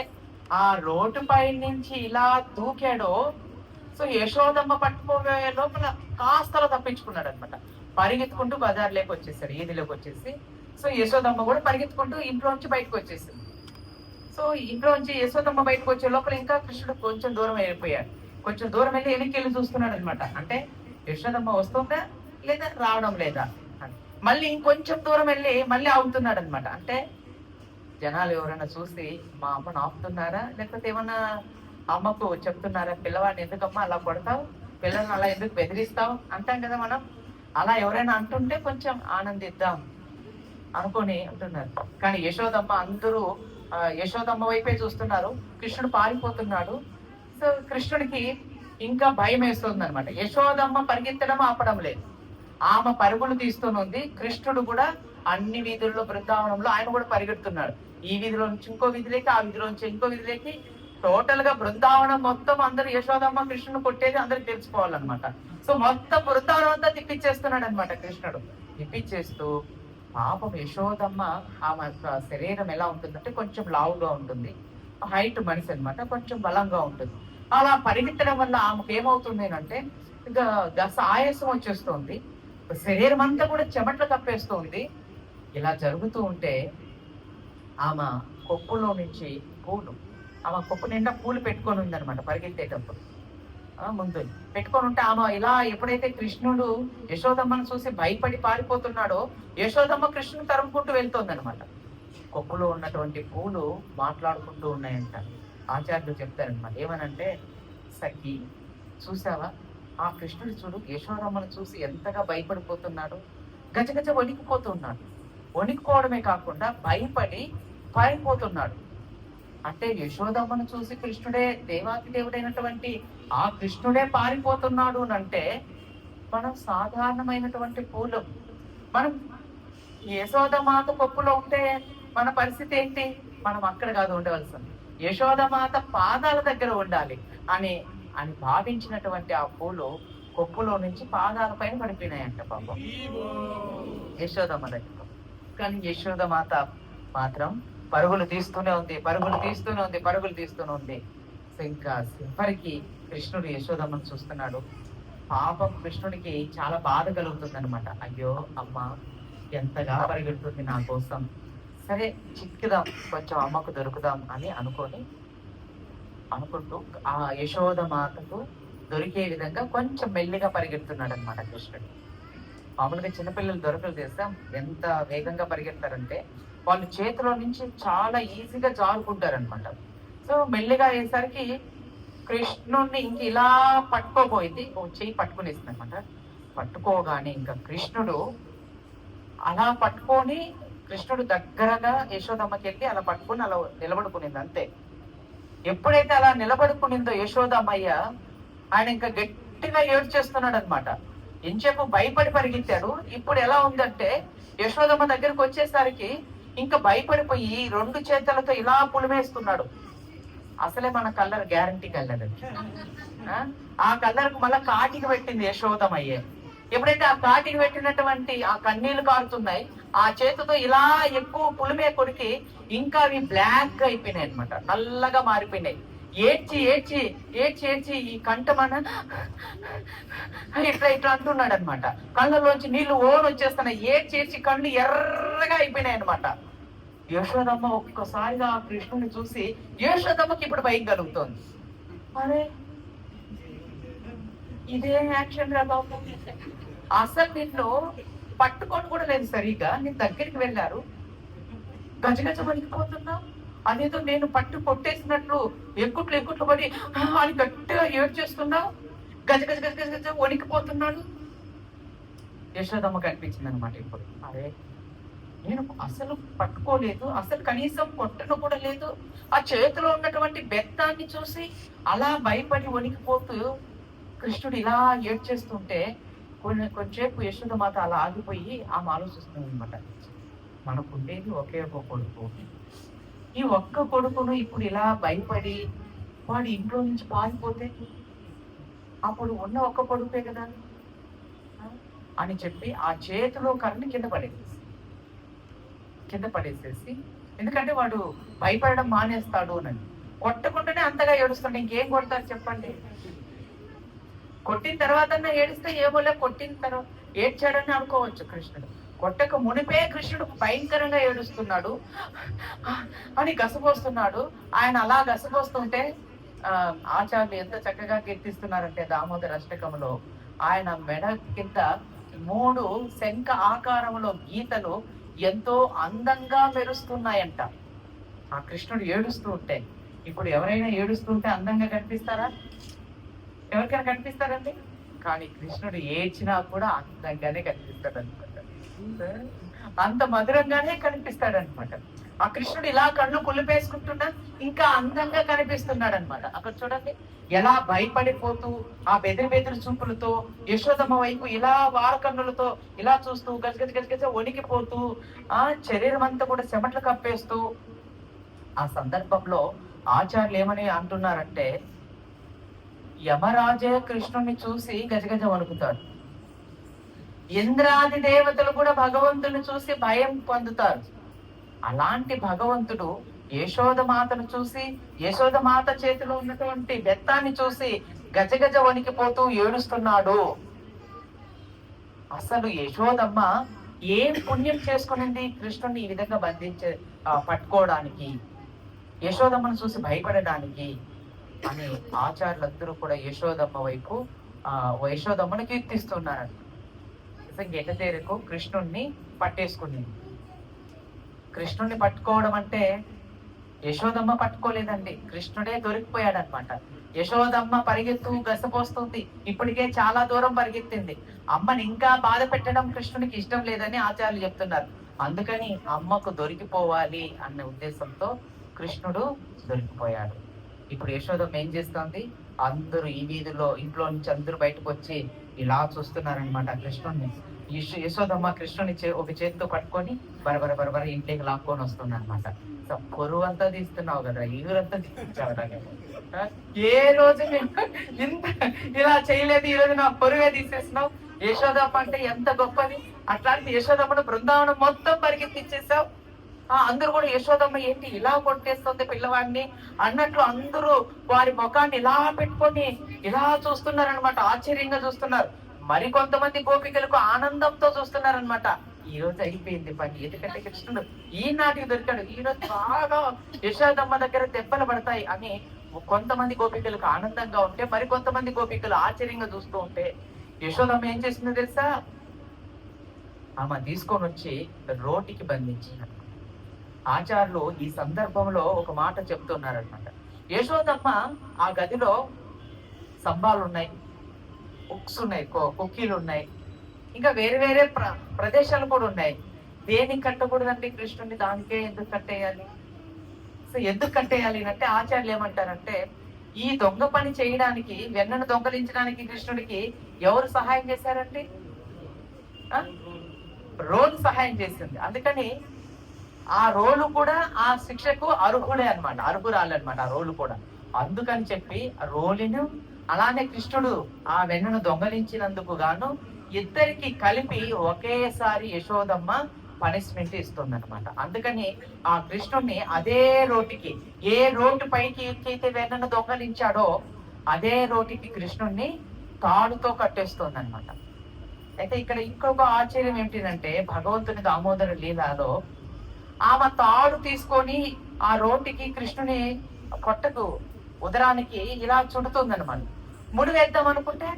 ఆ రోడ్డు పై నుంచి ఇలా దూకాడో, సో యశోదమ్మ పట్టుకోబోయే లోపల కాస్తలో తప్పించుకున్నాడు అనమాట. పరిగెత్తుకుంటూ బజార్లోకి వచ్చేసాడు, ఈదిలోకి వచ్చేసి. సో యశోదమ్మ కూడా పరిగెత్తుకుంటూ ఇంట్లో నుంచి బయటకు వచ్చేసింది. సో ఇంట్లో నుంచి యశోదమ్మ బయటకు వచ్చే లోపల ఇంకా కృష్ణుడు కొంచెం దూరం వెళ్ళిపోయాడు. కొంచెం దూరం వెళ్ళి వెనక్కి వెళ్ళి చూస్తున్నాడు అనమాట. అంటే యశోదమ్మ వస్తుందా లేదా, రావడం లేదా అని. మళ్ళీ ఇంకొంచెం దూరం వెళ్ళి మళ్ళీ ఆగుతున్నాడు అనమాట. అంటే జనాలు ఎవరైనా చూసి మా అమ్మను ఆపుతున్నారా, లేకపోతే ఏమన్నా అమ్మకు చెప్తున్నారా, పిల్లవాడిని ఎందుకమ్మా అలా కొడతావు, పిల్లల్ని అలా ఎందుకు బెదిరిస్తావు అంటాం కదా మనం. అలా ఎవరైనా అంటుంటే కొంచెం ఆనందిద్దాం అనుకొని అంటున్నారు. కానీ యశోదమ్మ, అందరూ యశోదమ్మ వైపే చూస్తున్నారు. కృష్ణుడు పారిపోతున్నాడు. సో కృష్ణుడికి ఇంకా భయం వేస్తుంది అనమాట. యశోదమ్మ పరిగెత్తడం ఆపడం లేదు, ఆమె పరుగులు తీస్తూనుంది. కృష్ణుడు కూడా అన్ని వీధుల్లో, బృందావనంలో ఆయన కూడా పరిగెడుతున్నాడు. ఈ వీధిలో నుంచి ఇంకో వీధిలోకి, ఆ వీధిలో నుంచి ఇంకో వీధిలోకి. టోటల్ గా బృందావనం మొత్తం అందరు యశోదమ్మ కృష్ణుడు కొట్టేది అందరికి తెలుసుకోవాలన్నమాట. సో మొత్తం బృందావనం అంతా తిప్పించేస్తున్నాడు అనమాట కృష్ణుడు. తిప్పించేస్తూ పాపం యశోదమ్మ, ఆమె శరీరం ఎలా ఉంటుందంటే కొంచెం లావుగా ఉంటుంది, హైట్ మనిషి అనమాట, కొంచెం బలంగా ఉంటుంది. అలా పరిగెత్తడం వల్ల ఆమెకు ఏమవుతుంది అంటే ఇంకా ఆయాసం వచ్చేస్తుంది, శరీరం అంతా కూడా చెమట్లు కప్పేస్తుంది. ఇలా జరుగుతూ ఉంటే ఆమె కొప్పులో నుంచి పూలు, ఆమె కొప్పు నిండా పూలు పెట్టుకొని ఉందనమాట. పరిగెత్తేటప్పుడు ముందు పెట్టుకొని ఉంటే ఆమె ఇలా ఎప్పుడైతే కృష్ణుడు యశోదమ్మను చూసి భయపడి పారిపోతున్నాడో, యశోదమ్మ కృష్ణుని తరుముకుంటూ వెళ్తుంది అనమాట. కొప్పులో ఉన్నటువంటి పూలు మాట్లాడుకుంటూ ఉన్నాయంట. ఆచార్యులు చెప్తారనమాట. ఏమనంటే, సఖి చూసావా, ఆ కృష్ణుడు చూడు యశోదమ్మను చూసి ఎంతగా భయపడిపోతున్నాడు, గజగజ వణికిపోతున్నాడు. వణికిపోవడమే కాకుండా భయపడి పారిపోతున్నాడు. అంటే యశోదమ్మను చూసి కృష్ణుడే, దేవాతి దేవుడైనటువంటి ఆ కృష్ణుడే పారిపోతున్నాడు అంటే, మనం సాధారణమైనటువంటి పూలు, మనం యశోదమాత పప్పులో ఉంటే మన పరిస్థితి ఏంటి? మనం అక్కడ కాదు ఉండవలసింది, యశోదమాత పాదాల దగ్గర ఉండాలి అని అని భావించినటువంటి ఆ పూలు కొప్పులో నుంచి పాదాల పైన పడిపోయినాయంట పాపం యశోదమ్మ దగ్గర. కానీ యశోదమాత మాత్రం పరుగులు తీస్తూనే ఉంది, పరుగులు తీస్తూనే ఉంది. ఇంకా చివరికి కృష్ణుడు యశోదమ్మను చూస్తున్నాడు. పాపం కృష్ణుడికి చాలా బాధ కలుగుతుంది అనమాట. అయ్యో అమ్మ ఎంతగా పరిగెడుతుంది నా కోసం, సరే చిక్కుదాం, కొంచెం అమ్మకు దొరుకుదాం అని అనుకుంటూ ఆ యశోదమాతకు దొరికే విధంగా కొంచెం మెల్లిగా పరిగెడుతున్నాడు అనమాట కృష్ణుడు. మామూలుగా చిన్నపిల్లలు దొరకలు చేస్తాం ఎంత వేగంగా పరిగెడతారంటే, వాళ్ళు చేతిలో నుంచి చాలా ఈజీగా జారుకుంటారనమాట. సో మెల్లిగా అయ్యేసరికి కృష్ణుడిని ఇంక ఇలా పట్టుకోబోయింది, ఓ చెయ్యి పట్టుకునేస్తుంది అనమాట. పట్టుకోగానే ఇంకా కృష్ణుడు అలా పట్టుకొని, కృష్ణుడు దగ్గరగా యశోదమ్మకి వెళ్ళి అలా పట్టుకొని అలా నిలబడుకునింది అంతే. ఎప్పుడైతే అలా నిలబడుకునిందో యశోదమ్మయ్య, ఆయన ఇంకా గట్టిగా ఏడ్చేస్తున్నాడు అనమాట. ఎంచేపు భయపడి పరిగెత్తాడు. ఇప్పుడు ఎలా ఉందంటే, యశోదమ్మ దగ్గరకు వచ్చేసరికి ఇంకా భయపడిపోయి 2 చేతులతో ఇలా పులిమేస్తున్నాడు. అసలే మన కలర్ గ్యారంటీ కలర్, ఆ కలర్ కు మళ్ళా కాటికి పెట్టింది యశోదమయ్యే. ఎప్పుడైతే ఆ కాటికి పెట్టినటువంటి ఆ కన్నీళ్లు కారుతున్నాయి, ఆ చేతితో ఇలా ఎక్కువ పులిమే కొరికి ఇంకా అవి బ్లాక్ అయిపోయినాయి అనమాట, నల్లగా మారిపోయినాయి. ఏడ్చి ఏడ్చి ఏడ్చి ఏడ్చి ఈ కంఠమన ఇట్లా అంటున్నాడు అనమాట. కళ్ళలోంచి నీళ్లు వచ్చేస్తున్నాయి, ఏడ్చి ఏడ్చి కళ్ళు ఎర్రగా అయిపోయినాయి అనమాట. యశోదమ్మ ఒక్కసారిగా ఆ కృష్ణుని చూసి యశోదమ్మకి ఇప్పుడు భయం కలుగుతోంది. అరే ఇదే యాక్షన్ రా బాబు, అసలు నిన్ను పట్టుకొని కూడా లేదు సరిగా, నీ దగ్గరికి వెళ్ళారు, గజగజ వణికిపోతున్నావు, అదేదో నేను పట్టు కొట్టేసినట్లు ఎక్కుట్లు పడి అని గట్టిగా ఏడ్చేస్తున్నావు, గజగజ గజ గజ గజ వణికిపోతున్నాడు. యశోదమ్మ కనిపించింది అనమాట. ఇప్పుడు అరే నేను అసలు పట్టుకోలేదు, అసలు కనీసం కొట్టను కూడా లేదు, ఆ చేతిలో ఉన్నటువంటి బెత్తాన్ని చూసి అలా భయపడి వణికిపోతూ కృష్ణుడు ఇలా ఏడ్చేస్తుంటే కొంచెంసేపు యశోదమాత అలా ఆగిపోయి ఆమె ఆలోచిస్తుంది అనమాట. మనకుండేది ఒకే ఒక కొడుకు, ఈ ఒక్క కొడుకును ఇప్పుడు ఇలా భయపడి వాడు ఇంట్లో నుంచి పారిపోతే అప్పుడు ఉన్న ఒక్క కొడుకే కదా అని చెప్పి ఆ చేతిలో కర్రని కింద పడేసేసి, ఎందుకంటే వాడు భయపడడం మానేస్తాడు అని, కొట్టకుండానే అంతగా ఏడుస్తుంటే ఇంకేం కొడతారు చెప్పండి. కొట్టిన తర్వాత ఏడిస్తే ఏమోలే, కొట్టిన తర్వాత ఏడ్చాడని అనుకోవచ్చు కృష్ణుడు. కొట్టక మునిపే కృష్ణుడు భయంకరంగా ఏడుస్తున్నాడు అని గసపోస్తున్నాడు. ఆయన అలా గసపోస్తుంటే ఆచార్యులు ఎంత చక్కగా కీర్తిస్తున్నారంటే దామోదర అష్టకములో ఆయన మెడ కింద 3 శంఖ ఆకారంలో గీతలు ఎంతో అందంగా మెరుస్తున్నాయంట. ఆ కృష్ణుడు ఏడుస్తూ ఉంటే. ఇప్పుడు ఎవరైనా ఏడుస్తుంటే అందంగా కనిపిస్తారా? ఎవరికైనా కనిపిస్తారండి? కానీ కృష్ణుడు ఏడ్చినా కూడా అందంగానే కనిపిస్తాడు అనమాట. అంత మధురంగానే కనిపిస్తాడు అనమాట. ఆ కృష్ణుడు ఇలా కళ్ళు కుళ్ళిపేసుకుంటున్నా ఇంకా అందంగా కనిపిస్తున్నాడు అనమాట. అక్కడ చూడండి ఎలా భయపడిపోతూ ఆ బెదిరి చూపులతో యశోదమ్మ వైపు ఇలా వారకన్నులతో ఇలా చూస్తూ గజగజ వణికిపోతూ ఆ శరీరం అంతా కూడా చెమటలు కప్పేస్తూ. ఆ సందర్భంలో ఆచార్యులు ఏమని అంటున్నారంటే, యమరాజే కృష్ణుని చూసి గజగజ వణుకుతాడు. ఇంద్రాది దేవతలు కూడా భగవంతుని చూసి భయం పొందుతారు. అలాంటి భగవంతుడు యశోదమాతను చూసి, యశోదమాత చేతిలో ఉన్నటువంటి బెత్తాన్ని చూసి గజగజ వణికిపోతూ ఏడుస్తున్నాడు. అసలు యశోదమ్మ ఏం పుణ్యం చేసుకునింది కృష్ణుని ఈ విధంగా పట్టుకోవడానికి, యశోదమ్మను చూసి భయపడడానికి అని ఆచార్యులందరూ కూడా యశోదమ్మ వైపు యశోదమ్మను కీర్తిస్తున్నారు. ఎటతేరకు కృష్ణుణ్ణి పట్టేసుకునింది. కృష్ణుణ్ణి పట్టుకోవడం అంటే యశోదమ్మ పట్టుకోలేదండి, కృష్ణుడే దొరికిపోయాడు అనమాట. యశోదమ్మ పరిగెత్తు గసపోస్తుంది, ఇప్పటికే చాలా దూరం పరిగెత్తింది. అమ్మని ఇంకా బాధ పెట్టడం కృష్ణునికి ఇష్టం లేదని ఆచార్యులు చెప్తున్నారు. అందుకని అమ్మకు దొరికిపోవాలి అన్న ఉద్దేశంతో కృష్ణుడు దొరికిపోయాడు. ఇప్పుడు యశోదమ్మ ఏం చేస్తోంది? అందరూ ఈ వీధిలో ఇంట్లో నుంచి అందరూ బయటకు వచ్చి ఇలా చూస్తున్నారనమాట కృష్ణుడిని. యశోదమ్మ కృష్ణుని ఒక చేతితో పట్టుకొని బరబర ఇంట్లోకి లాక్కొని వస్తుంది అనమాట. పొరువు అంతా తీస్తున్నావు కదా, ఈరుంతా తీర్చావు. ఏ రోజు ఇంత ఇలా చేయలేదు, ఈ రోజు నా పొరువే తీసేస్తున్నావు. యశోదమ్మ అంటే ఎంత గొప్పది. అట్లాంటి యశోదమ్మను బృందావనం మొత్తం పరిగెత్తిచ్చేసావు. అందరూ కూడా యశోదమ్మ ఏంటి ఇలా కొట్టేస్తుంది పిల్లవాడిని అన్నట్లు అందరూ వారి ముఖాన్ని ఇలా పెట్టుకొని ఇలా చూస్తున్నారనమాట, ఆశ్చర్యంగా చూస్తున్నారు. మరికొంతమంది గోపికలకు ఆనందంతో చూస్తున్నారనమాట. ఈ రోజు అయిపోయింది పని, ఎందుకంటే కృష్ణుడు ఈనాటికి దొరికాడు, ఈ రోజు బాగా యశోదమ్మ దగ్గర దెబ్బలు పడతాయి అని కొంతమంది గోపికలకు ఆనందంగా ఉంటే, మరికొంతమంది గోపికలు ఆశ్చర్యంగా చూస్తూ ఉంటే యశోదమ్మ ఏం చేసిందో తెలుసా? ఆమె తీసుకొని వచ్చి రోటికి బంధించింది. ఆచార్యులు ఈ సందర్భంలో ఒక మాట చెప్తున్నారనమాట. యశోదమ్మ ఆ గదిలో సంబాలు ఉన్నాయి, ఉక్స్ ఉన్నాయి, కుక్కీలు ఉన్నాయి, ఇంకా వేరే ప్రదేశాలు కూడా ఉన్నాయి. దేనికి కట్టకూడదంటే కృష్ణుని దానికే ఎందుకు కట్టేయాలి? సో ఎందుకు కట్టేయాలి అంటే ఆచార్యులు ఏమంటారంటే, ఈ దొంగ పని చేయడానికి, వెన్నను దొంగలించడానికి కృష్ణుడికి ఎవరు సహాయం చేశారండి? రోలు సహాయం చేసింది. అందుకని ఆ రోలు కూడా ఆ శిక్షకు అర్హుడే అనమాట, అర్హురాలన్నమాట ఆ రోలు కూడా. అందుకని చెప్పి రోలిను అలానే కృష్ణుడు ఆ వెన్నను దొంగలించినందుకు గాను ఇద్దరికి కలిపి ఒకేసారి యశోదమ్మ పనిష్మెంట్ ఇస్తుంది అనమాట. అందుకని ఆ కృష్ణుడిని అదే రోటికి, ఏ రోడ్డు పైకి ఎక్కైతే వెన్నను దొంగలించాడో అదే రోటికి కృష్ణుడిని తాడుతో కట్టేస్తుంది అనమాట. అయితే ఇక్కడ ఇంకొక ఆశ్చర్యం ఏంటిదంటే, భగవంతుని దామోదర లీలలో ఆమె తాడు తీసుకొని ఆ రోటికి కృష్ణుని పొట్టకు ఉదరానికి ఇలా చుడుతుంది అనమాట. ముడి వేద్దాం అనుకుంటే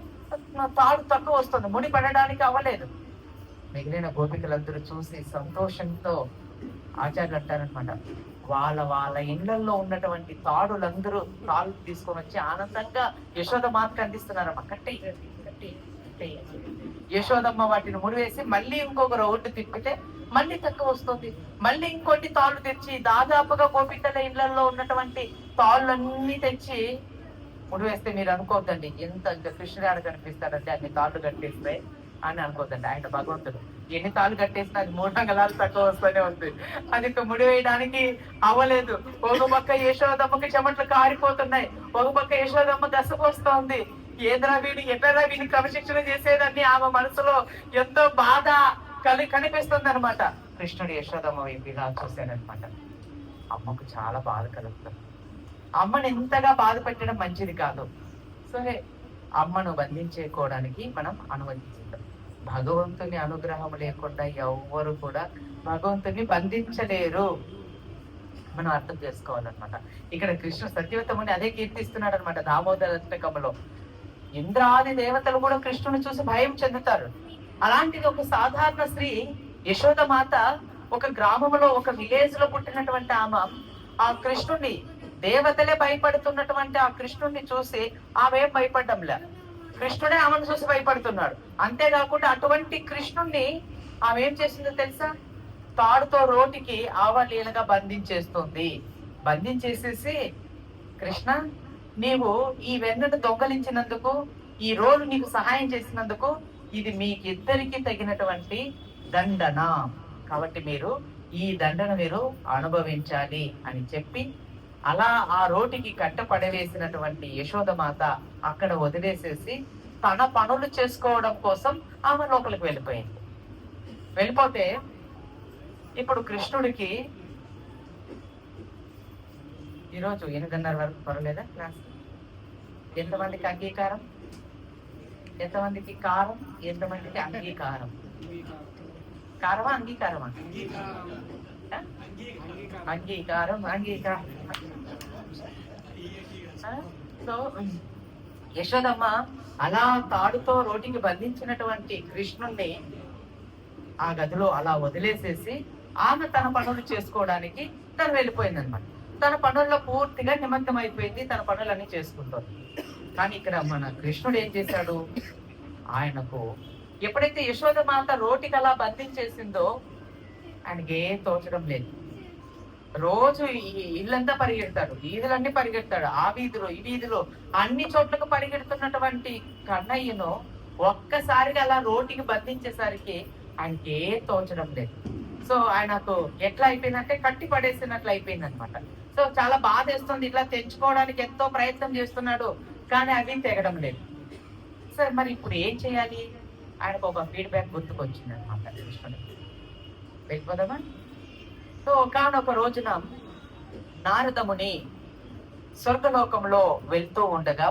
తాడు తక్కువ వస్తుంది, ముడి పడడానికి అవ్వలేదు. మిగిలిన గోపికలందరూ చూసి సంతోషంతో ఆచార్యులు అంటారనమాట, వాళ్ళ ఇళ్లలో ఉన్నటువంటి తాడులందరూ తాళ్ళు తీసుకొని వచ్చి ఆనందంగా యశోద మాతకు అందిస్తున్నారమ్మా. కట్టి యశోదమ్మ వాటిని ముడివేసి మళ్ళీ ఇంకొక రోడ్డు తిప్పితే మళ్ళీ తక్కువ వస్తుంది. మళ్ళీ ఇంకోటి తాళ్ళు తెచ్చి దాదాపుగా గోపికల ఇళ్లలో ఉన్నటువంటి తాళ్ళన్నీ తెచ్చి ముడివేస్తే మీరు అనుకోవద్దండి ఎంత కృష్ణుడు కనిపిస్తాడంటే అన్ని తాళ్ళు కట్టేస్తే అని అనుకోవద్దండి. ఆయన భగవంతుడు ఎన్ని తాళ్ళు కట్టేసినా అది 3 అంగళాలు తక్కువ వస్తూనే ఉంది. అది ముడి వేయడానికి అవ్వలేదు. ఒక పక్క యశోదమ్మకి చెమట్లు కారిపోతున్నాయి, ఒక పక్క యశోదమ్మ దశపోస్తోంది. ఏదైనా ఎట్లా వీడిని క్రమశిక్షణ చేసేదని ఆమె మనసులో ఎంతో బాధ కనిపిస్తుంది అనమాట. కృష్ణుడు యశోదమ్మ వైపు ఇలా చూశాడనమాట. అమ్మకు చాలా బాధ కలుగుతుంది. అమ్మని ఎంతగా బాధ పెట్టడం మంచిది కాదు. సరే అమ్మను బంధించేకోవడానికి మనం అనుమతిస్తాం. భగవంతుని అనుగ్రహం లేకుండా ఎవ్వరు కూడా భగవంతుని బంధించలేరు. మనం అర్థం చేసుకోవాలన్నమాట. ఇక్కడ కృష్ణ సత్యవతముని అదే కీర్తిస్తున్నాడు అనమాట దామోదర అష్టకములో. ఇంద్రాది దేవతలు కూడా కృష్ణుని చూసి భయం చెందుతారు. అలాంటిది ఒక సాధారణ స్త్రీ యశోదమాత ఒక గ్రామంలో ఒక విలేజ్ లో పుట్టినటువంటి ఆమె ఆ కృష్ణుని దేవతలే భయపడుతున్నటువంటి ఆ కృష్ణుడిని చూసి ఆమె ఏం భయపడ్డంలే, కృష్ణుడే ఆమెను చూసి భయపడుతున్నాడు. అంతేకాకుండా అటువంటి కృష్ణుణ్ణి ఆమె ఏం చేసిందో తెలుసా, తాడుతో రోటికి ఆవలీలగా బంధించేస్తుంది. బంధించేసేసి, కృష్ణ నీవు ఈ వెన్నను దొంగలించినందుకు, ఈ రోలు నీకు సహాయం చేసినందుకు ఇది మీకిద్దరికి తగినటువంటి దండన, కాబట్టి మీరు ఈ దండన మీరు అనుభవించాలి అని చెప్పి అలా ఆ రోటికి కట్టపడవేసినటువంటి యశోదమాత అక్కడ వదిలేసేసి తన పనులు చేసుకోవడం కోసం ఆమె లోపలికి వెళ్ళిపోయింది. వెళ్ళిపోతే ఇప్పుడు కృష్ణుడికి ఈరోజు 8:30 వరకు పర్వాలేదా క్లాస్? ఎంతమందికి అంగీకారం, ఎంతమందికి కారం, ఎంతమందికి అంగీకారం? కారమా అంగీకారమా? అంగీకారం అంగీకారం. సో యశోదమ్మ అలా తాడుతో రోటికి బంధించినటువంటి కృష్ణుణ్ణి ఆ గదిలో అలా వదిలేసేసి ఆమె తన పనులు చేసుకోవడానికి తను వెళ్ళిపోయిందనమాట. తన పనుల్లో పూర్తిగా నిమగ్నం అయిపోయింది, తన పనులన్నీ చేసుకుంటుంది. కానీ ఇక్కడ మన కృష్ణుడు ఏం చేశాడు, ఆయనకు ఎప్పుడైతే యశోదమాత రోటికి అలా బంధించేసిందో ఆయనకి ఏం తోచడం లేదు. రోజు ఇల్లంతా పరిగెడతాడు, వీధులన్నీ పరిగెడతాడు, ఆ వీధిలో ఈ వీధిలో అన్ని చోట్లకు పరిగెడుతున్నటువంటి కన్నయ్యను ఒక్కసారిగా అలా రోటికి బంధించేసరికి ఆయనకి ఏం తోచడం లేదు. సో ఆయనకు ఎట్లా అయిపోయిందంటే కట్టి పడేసినట్లు అయిపోయింది అనమాట. సో చాలా బాధ వేస్తుంది, ఇట్లా తెంచుకోవడానికి ఎంతో ప్రయత్నం చేస్తున్నాడు కానీ అవి తెగడం లేదు. సరే మరి ఇప్పుడు ఏం చేయాలి, ఆయనకు ఒక ఫీడ్బ్యాక్ గుర్తుకొచ్చింది అనమాట కృష్ణుడికి. వెళ్ళిపోదామా? సో ఒకనొక రోజున నారదముని స్వర్గలోకంలో వెళ్తూ ఉండగా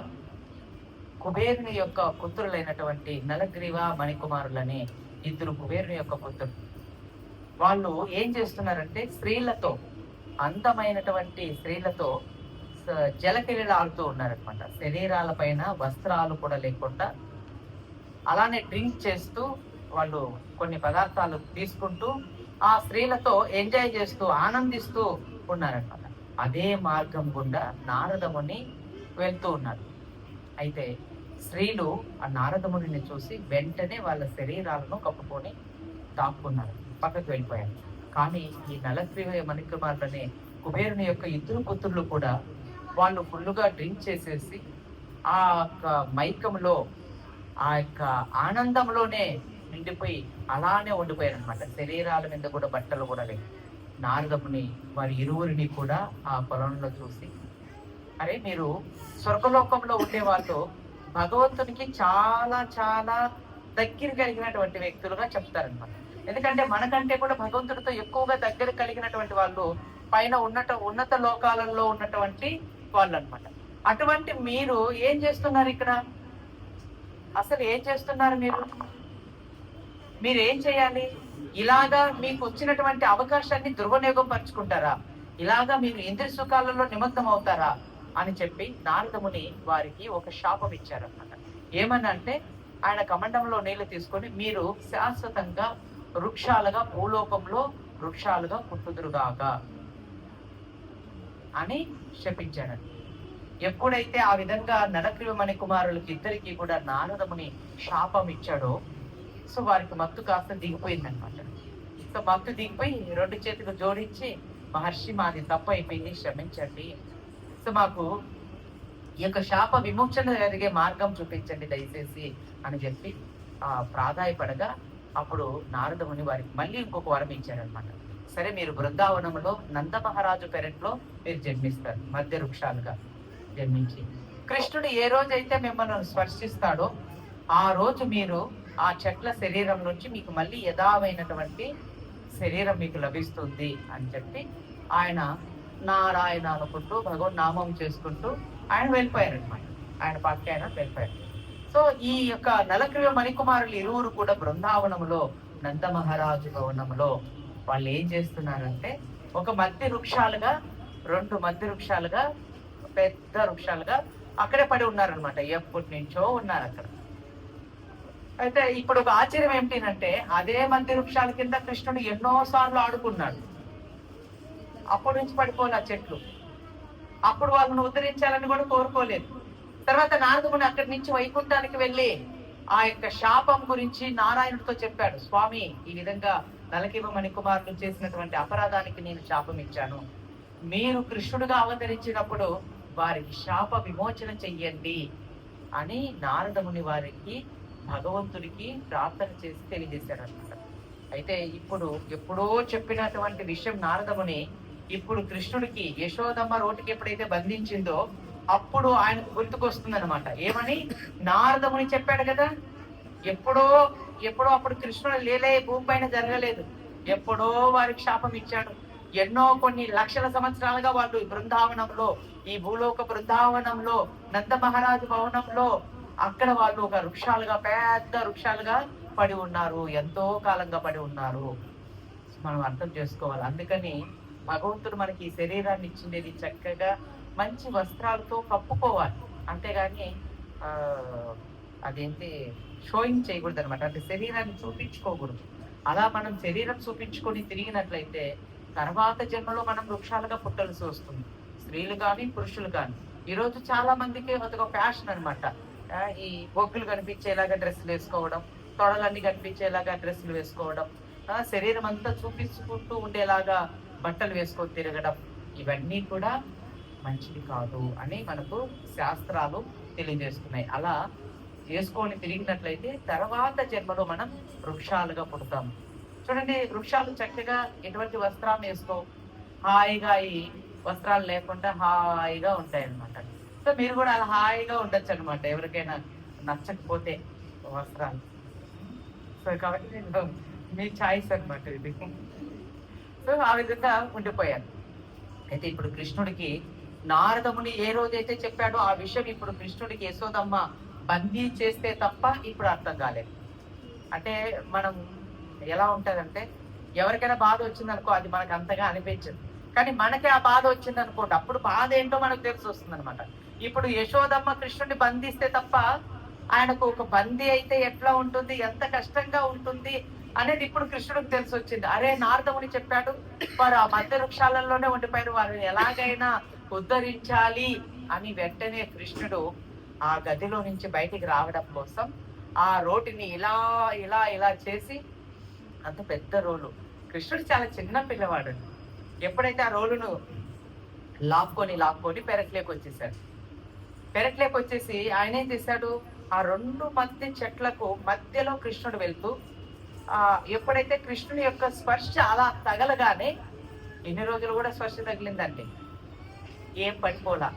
కుబేరుని యొక్క పుత్రులైనటువంటి నలగ్రీవ మణికుమారులని ఇద్దరు కుబేరుని యొక్క పుత్రులు, వాళ్ళు ఏం చేస్తున్నారంటే స్త్రీలతో, అందమైనటువంటి స్త్రీలతో జలకిరీలు ఆడుతూ ఉన్నారనమాట. శరీరాల పైన వస్త్రాలు కూడా లేకుండా అలానే డ్రింక్ చేస్తూ వాళ్ళు కొన్ని పదార్థాలు తీసుకుంటూ ఆ స్త్రీలతో ఎంజాయ్ చేస్తూ ఆనందిస్తూ ఉన్నారనమాట. అదే మార్గం గుండా నారదముని వెళ్తూ ఉన్నారు. అయితే స్త్రీలు ఆ నారదముని చూసి వెంటనే వాళ్ళ శరీరాలను కప్పుకొని దాక్కున్నారు, పక్కకు వెళ్ళిపోయారు. కానీ ఈ నలగ్రీవ మణికుమారులనే కుబేరుని యొక్క ఇద్దరు పుత్రులు కూడా వాళ్ళు ఫుల్లుగా డ్రింక్ చేసేసి ఆ యొక్క మైకంలో, ఆ యొక్క ఆనందంలోనే నిండిపోయి అలానే ఉండిపోయారు అనమాట. శరీరాల మీద కూడా బట్టలు కూడా లేవు. నారదముని వారి ఇరువురిని కూడా ఆ పొలంలో చూసి, అరే మీరు స్వర్గలోకంలో ఉండే వాళ్ళు భగవంతునికి చాలా చాలా దగ్గర కలిగినటువంటి వ్యక్తులుగా చెప్తారనమాట. ఎందుకంటే మనకంటే కూడా భగవంతుడితో ఎక్కువగా దగ్గర కలిగినటువంటి వాళ్ళు పైన ఉన్నత లోకాలలో ఉన్నటువంటి వాళ్ళు అనమాట. అటువంటి మీరు ఏం చేస్తున్నారు ఇక్కడ, అసలు ఏం చేస్తున్నారు మీరు ఏం చేయాలి? ఇలాగా మీకు వచ్చినటువంటి అవకాశాన్ని దుర్వినియోగం పరుచుకుంటారా? ఇలాగా మీరు ఇంద్రియ సుఖాలలో నిమగ్నం అవుతారా అని చెప్పి నారదముని వారికి ఒక శాపం ఇచ్చారన్నమాట. ఏమని అంటే, ఆయన కమండంలో నీళ్లు తీసుకొని మీరు శాశ్వతంగా వృక్షాలుగా భూలోకంలో వృక్షాలుగా పుట్టుదురుగాక అని శపించాడు. ఎప్పుడైతే ఆ విధంగా నలగ్రీవ మణికుమారులకి ఇద్దరికి కూడా నారదముని శాపం ఇచ్చాడో, సో వారికి మత్తు కాస్త దిగిపోయిందనమాట. సో మత్తు దిగిపోయి 2 చేతులు జోడించి, మహర్షి మాది తప్పు అయిపోయింది, క్షమించండి, సో మాకు ఈ యొక్క శాప విమోచన జరిగే మార్గం చూపించండి దయచేసి అని చెప్పి ప్రాధాయపడగా, అప్పుడు నారదముని వారికి మళ్ళీ ఇంకొక వరం ఇచ్చారనమాట. సరే మీరు బృందావనంలో నంద మహారాజు పెరట్లో మీరు జన్మిస్తారు, మధ్య వృక్షాలుగా జన్మించి కృష్ణుడు ఏ రోజైతే మిమ్మల్ని స్పర్శిస్తాడో ఆ రోజు మీరు ఆ చెట్ల శరీరం నుంచి మీకు మళ్ళీ యథామైనటువంటి శరీరం మీకు లభిస్తుంది అని చెప్పి ఆయన నారాయణ అనుకుంటూ భగవన్ నామం చేసుకుంటూ ఆయన వెళ్ళిపోయారు అనమాట. ఆయన పక్క ఆయన వెళ్ళిపోయారు. సో ఈ యొక్క నలగ్రీవ మణికుమారులు ఇరువురు కూడా బృందావనములో, నంద మహారాజు భవనంలో వాళ్ళు ఏం చేస్తున్నారంటే, ఒక మధ్య వృక్షాలుగా, రెండు మధ్య వృక్షాలుగా, పెద్ద వృక్షాలుగా అక్కడే పడి ఉన్నారనమాట. ఎప్పటి నుంచో ఉన్నారు అక్కడ. అయితే ఇప్పుడు ఒక ఆశ్చర్యం ఏమిటంటే, అదే మధ్య వృక్షాల కింద కృష్ణుడు ఎన్నో సార్లు ఆడుకున్నాడు. అప్పటి నుంచి పడిపోలే ఆ చెట్లు. అప్పుడు వాళ్ళని ఉద్ధరించాలని కూడా కోరుకోలేదు. తర్వాత నారదుని అక్కడి నుంచి వైకుంఠానికి వెళ్ళి ఆ యొక్క శాపం గురించి నారాయణుడితో చెప్పాడు. స్వామి, ఈ విధంగా నలకివ మణికుమారులు చేసినటువంటి అపరాధానికి నేను శాపం ఇచ్చాను. మీరు కృష్ణుడుగా అవతరించినప్పుడు వారికి శాప విమోచన చెయ్యండి అని నారదముని వారికి భగవంతుడికి ప్రార్థన చేసి తెలియజేశాడు అనమాట. అయితే ఇప్పుడు ఎప్పుడో చెప్పినటువంటి విషయం నారదముని ఇప్పుడు కృష్ణుడికి యశోదమ్మ రోటికి ఎప్పుడైతే బంధించిందో అప్పుడు ఆయనకు గుర్తుకొస్తుంది అనమాట. ఏమని? నారదముని చెప్పాడు కదా, ఎప్పుడో ఎప్పుడో అప్పుడు కృష్ణుడు లేలే భూమి పైన జరగలేదు, ఎప్పుడో వారికి శాపం ఇచ్చాడు. ఎన్నో కొన్ని లక్షల సంవత్సరాలుగా వాళ్ళు బృందావనంలో, ఈ భూలోక బృందావనంలో, నంద మహారాజు భవనంలో అక్కడ వాళ్ళు ఒక వృక్షాలుగా, పెద్ద వృక్షాలుగా పడి ఉన్నారు, ఎంతో కాలంగా పడి ఉన్నారు. మనం అర్థం చేసుకోవాలి. అందుకని భగవంతుడు మనకి ఈ శరీరాన్ని ఇచ్చిండేది చక్కగా మంచి వస్త్రాలతో కప్పుకోవాలి, అంతేగాని అదేంటి షోయింగ్ చేయకూడదు అనమాట. అంటే శరీరాన్ని చూపించుకోకూడదు. అలా మనం శరీరం చూపించుకొని తిరిగినట్లయితే తర్వాత జన్మలో మనం వృక్షాలుగా పుట్టాల్సి వస్తుంది, స్త్రీలు కానీ పురుషులు కానీ. ఈరోజు చాలా మందికి అదొక ఫ్యాషన్ అనమాట. ఈ బొగ్గులు కనిపించేలాగా డ్రెస్సులు వేసుకోవడం, తొడలన్నీ కనిపించేలాగా డ్రెస్సులు వేసుకోవడం, శరీరం అంతా చూపించుకుంటూ ఉండేలాగా బట్టలు వేసుకొని తిరగడం, ఇవన్నీ కూడా మంచిది కాదు అని మనకు శాస్త్రాలు తెలియజేస్తున్నాయి. అలా చేసుకొని తిరిగినట్లయితే తర్వాత జన్మలో మనం వృక్షాలుగా పుడతాము. చూడండి, వృక్షాలు చక్కగా ఎటువంటి వస్త్రాలు వేసుకో, హాయిగా ఈ వస్త్రాలు లేకుండా హాయిగా ఉంటాయి అన్నమాట. సో మీరు కూడా అలా హాయిగా ఉండొచ్చు అనమాట, ఎవరికైనా నచ్చకపోతే వస్త్రాలు. సో కాబట్టి నేను మీ చాయిస్ అనమాట ఇది. సో ఆ విధంగా ఉండిపోయాను. అయితే ఇప్పుడు కృష్ణుడికి నారదముని ఏ రోజైతే చెప్పాడో ఆ విషయం ఇప్పుడు కృష్ణుడికి యశోదమ్మ బందీ చేస్తే తప్ప ఇప్పుడు అర్థం కాలేదు. అంటే మనం ఎలా ఉంటదంటే, ఎవరికైనా బాధ వచ్చిందనుకో అది మనకు అంతగా అనిపించదు, కానీ మనకి ఆ బాధ వచ్చింది అనుకోండి, అప్పుడు బాధ ఏంటో మనకు తెలిసి వస్తుంది అనమాట. ఇప్పుడు యశోదమ్మ కృష్ణుడిని బంధిస్తే తప్ప ఆయనకు ఒక బందీ అయితే ఎట్లా ఉంటుంది, ఎంత కష్టంగా ఉంటుంది అనేది ఇప్పుడు కృష్ణుడికి తెలిసి వచ్చింది. అరే, నారదముని చెప్పాడు, వారు ఆ మధ్య వృక్షాలలోనే ఉండిపోయారు, వారిని ఎలాగైనా ఉద్ధరించాలి అని వెంటనే కృష్ణుడు ఆ గదిలో నుంచి బయటికి రావడం కోసం ఆ రోటిని ఇలా ఇలా ఇలా చేసి, అంత పెద్ద రోలు, కృష్ణుడు చాలా చిన్న పిల్లవాడు, ఎప్పుడైతే ఆ రోలును లాక్కొని పెరట్లోకి వచ్చేసాడు. పెరట్లోకి వచ్చేసి ఆయన ఏం చేశాడు, ఆ రెండు మధ్య చెట్లకు మధ్యలో కృష్ణుడు వెళ్తూ ఎప్పుడైతే కృష్ణుని యొక్క స్పర్శ అలా తగలగానే, ఎన్ని రోజులు కూడా స్పర్శ తగిలిందంటే ఏం పడిపోలా,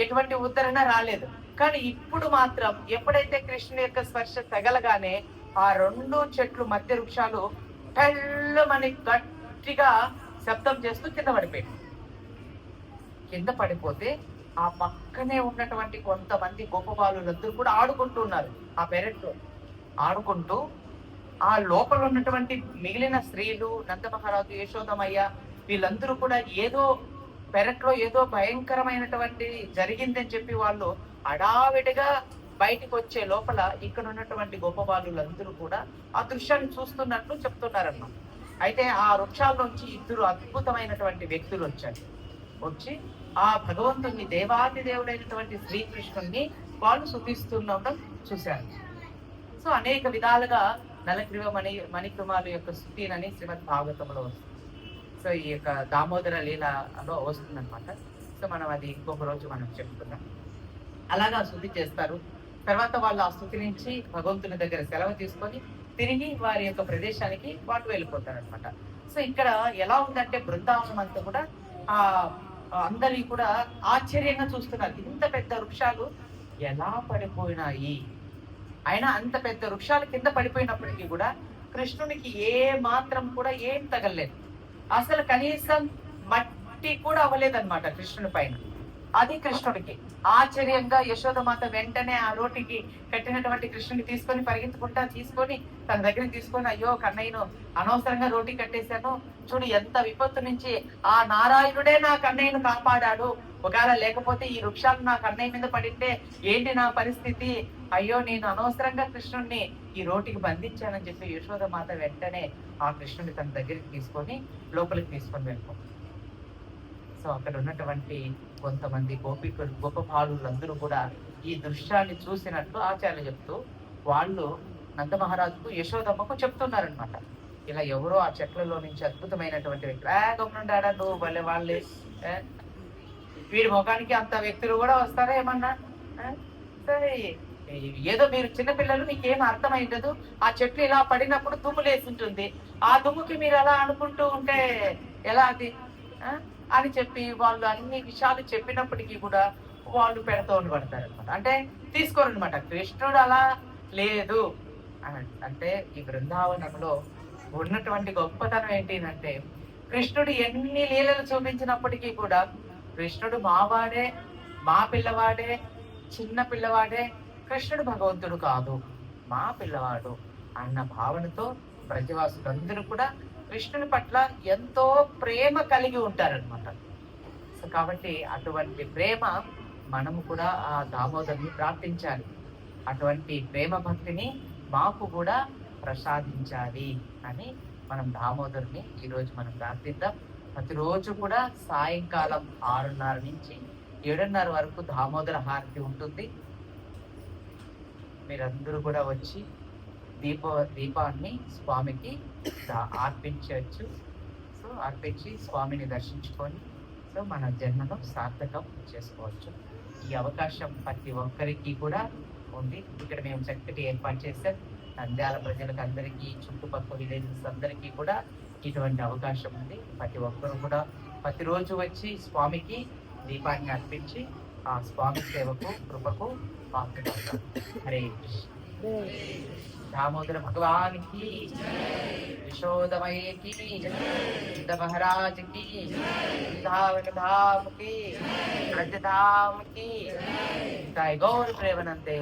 ఎటువంటి ఉద్ధరణ రాలేదు. కానీ ఇప్పుడు మాత్రం ఎప్పుడైతే కృష్ణుని యొక్క స్పర్శ తగలగానే ఆ రెండు చెట్లు మధ్య వృక్షాలు పెళ్ళమని గట్టిగా శబ్దం చేస్తూ కింద పడిపోయాయి. కింద పడిపోతే ఆ పక్కనే ఉన్నటువంటి కొంతమంది గొప్ప బాలులందరూ కూడా ఆడుకుంటూ ఉన్నారు. ఆ పెరట్లో ఆడుకుంటూ ఆ లోపల ఉన్నటువంటి మిగిలిన స్త్రీలు, నందమహారాజు, యశోదమయ్య, వీళ్ళందరూ కూడా ఏదో పెరట్లో ఏదో భయంకరమైనటువంటి జరిగిందని చెప్పి వాళ్ళు అడావిడిగా బయటికి వచ్చే లోపల ఇక్కడ ఉన్నటువంటి గొప్ప బాలులందరూ కూడా ఆ దృశ్యాన్ని చూస్తున్నట్లు చెప్తున్నారన్నమాట. అయితే ఆ వృక్షాల్లోంచి ఇద్దరు అద్భుతమైనటువంటి వ్యక్తులు వచ్చి ఆ భగవంతుని, దేవాది దేవుడైనటువంటి శ్రీకృష్ణుణ్ణి వాళ్ళు స్తుతిస్తుండడం చూశారు. సో అనేక విధాలుగా నలగ్రీవ మణికుమారుల యొక్క స్తుతినని శ్రీమద్ భాగవతంలో వస్తుంది. సో ఈ యొక్క దామోదర లీలలో వస్తుంది అనమాట. సో మనం అది ఇంకొక రోజు మనం చెప్పుకుందాం. అలాగా స్తుతి చేస్తారు. తర్వాత వాళ్ళు ఆ స్తుతి నుంచి భగవంతుని దగ్గర సెలవు తీసుకొని తిరిగి వారి యొక్క ప్రదేశానికి వాళ్ళు వెళ్ళిపోతారు అనమాట. సో ఇక్కడ ఎలా ఉందంటే, బృందావనం అంతా కూడా ఆ అందరి కూడా ఆశ్చర్యంగా చూస్తున్నారు, ఇంత పెద్ద వృక్షాలు ఎలా పడిపోయినాయి. అయినా అంత పెద్ద వృక్షాలు కింద పడిపోయినప్పటికీ కూడా కృష్ణునికి ఏ మాత్రం కూడా ఏం తగలలేదు, అసలు కనీసం మట్టి కూడా అవ్వలేదన్నమాట కృష్ణుని పైన. అది కృష్ణుడికి ఆశ్చర్యంగా యశోదమాత వెంటనే ఆ రోటికి కట్టినటువంటి కృష్ణుని తీసుకొని పరిగెత్తుకుంటా తీసుకొని తన దగ్గరికి తీసుకొని, అయ్యో కన్నయ్యను అనవసరంగా రోటి కట్టేశాను, చూడు ఎంత విపత్తు నుంచి ఆ నారాయణుడే నా కన్నయ్యను కాపాడాడు, ఒకవేళ లేకపోతే ఈ వృక్షాలు నా కన్నయ్య మీద పడింటే ఏంటి నా పరిస్థితి, అయ్యో నేను అనవసరంగా కృష్ణుడిని ఈ రోటికి బంధించానని చెప్పి యశోదమాత వెంటనే ఆ కృష్ణుని తన దగ్గరికి తీసుకొని లోపలికి తీసుకొని వెళ్ళిపోతుంది. సో అక్కడ ఉన్నటువంటి కొంతమంది గోపికలు గొప్ప బాలులందరూ కూడా ఈ దృశ్యాన్ని చూసినట్లు ఆచార్యులు చెప్తూ వాళ్ళు నందమహారాజుకు యశోదమ్మకు చెప్తున్నారనమాట. ఇలా ఎవరో ఆ చెట్లలో నుంచి అద్భుతమైనటువంటి వ్యక్తులు గమనుండాడా నువ్వు వాళ్ళే వాళ్ళే వీడి ముఖానికి అంత వ్యక్తులు కూడా వస్తారా ఏమన్నా, సరే ఏదో మీరు చిన్నపిల్లలు మీకేం అర్థమైండదు, ఆ చెట్లు ఇలా పడినప్పుడు దుమ్ము లేసింటుంది, ఆ దుమ్ముకి మీరు అలా అనుకుంటూ ఉంటే ఎలా అది అని చెప్పి వాళ్ళు అన్ని విషయాలు చెప్పినప్పటికీ కూడా వాళ్ళు పెడతా పడతారు అనమాట. అంటే తీసుకోరు అనమాట. కృష్ణుడు అలా లేదు అంటే ఈ బృందావనంలో ఉన్నటువంటి గొప్పతనం ఏంటి, కృష్ణుడు ఎన్ని లీలలు చూపించినప్పటికీ కూడా కృష్ణుడు మావాడే, మా పిల్లవాడే, చిన్న పిల్లవాడే, కృష్ణుడు భగవంతుడు కాదు, మా పిల్లవాడు అన్న భావనతో బ్రజవాసులందరూ కూడా కృష్ణుని పట్ల ఎంతో ప్రేమ కలిగి ఉంటారనమాట. సో కాబట్టి అటువంటి ప్రేమ మనము కూడా ఆ దామోదరుని ప్రార్థించాలి. అటువంటి ప్రేమ భక్తిని మాకు కూడా ప్రసాదించాలి అని మనం దామోదరుని ఈరోజు మనం ప్రార్థిద్దాం. ప్రతిరోజు కూడా సాయంకాలం 6:30 నుంచి 7:30 వరకు దామోదర హారతి ఉంటుంది. మీరందరూ కూడా వచ్చి దీపాన్ని స్వామికి అర్పించవచ్చు. సో అర్పించి స్వామిని దర్శించుకొని సో మన జన్మను సార్థకం చేసుకోవచ్చు. ఈ అవకాశం ప్రతి ఒక్కరికి కూడా ఉంది. ఇక్కడ మేము చక్కటి ఏర్పాటు చేసాం. నంద్యాల ప్రజలకు అందరికీ, చుట్టుపక్కల విలేజెస్ అందరికీ కూడా ఇటువంటి అవకాశం ఉంది. ప్రతి ఒక్కరు కూడా ప్రతిరోజు వచ్చి స్వామికి దీపాన్ని అర్పించి ఆ స్వామి సేవకు కృపకు పాత్రపడతాం. హరే కృష్ణ. దామోదర భగవాన్ కి, యశోదమయ్య కి, నంద మహారాజ్ కి, వృందావన ధాम की, ब्रज धाम की, गौर प्रेमानंदे।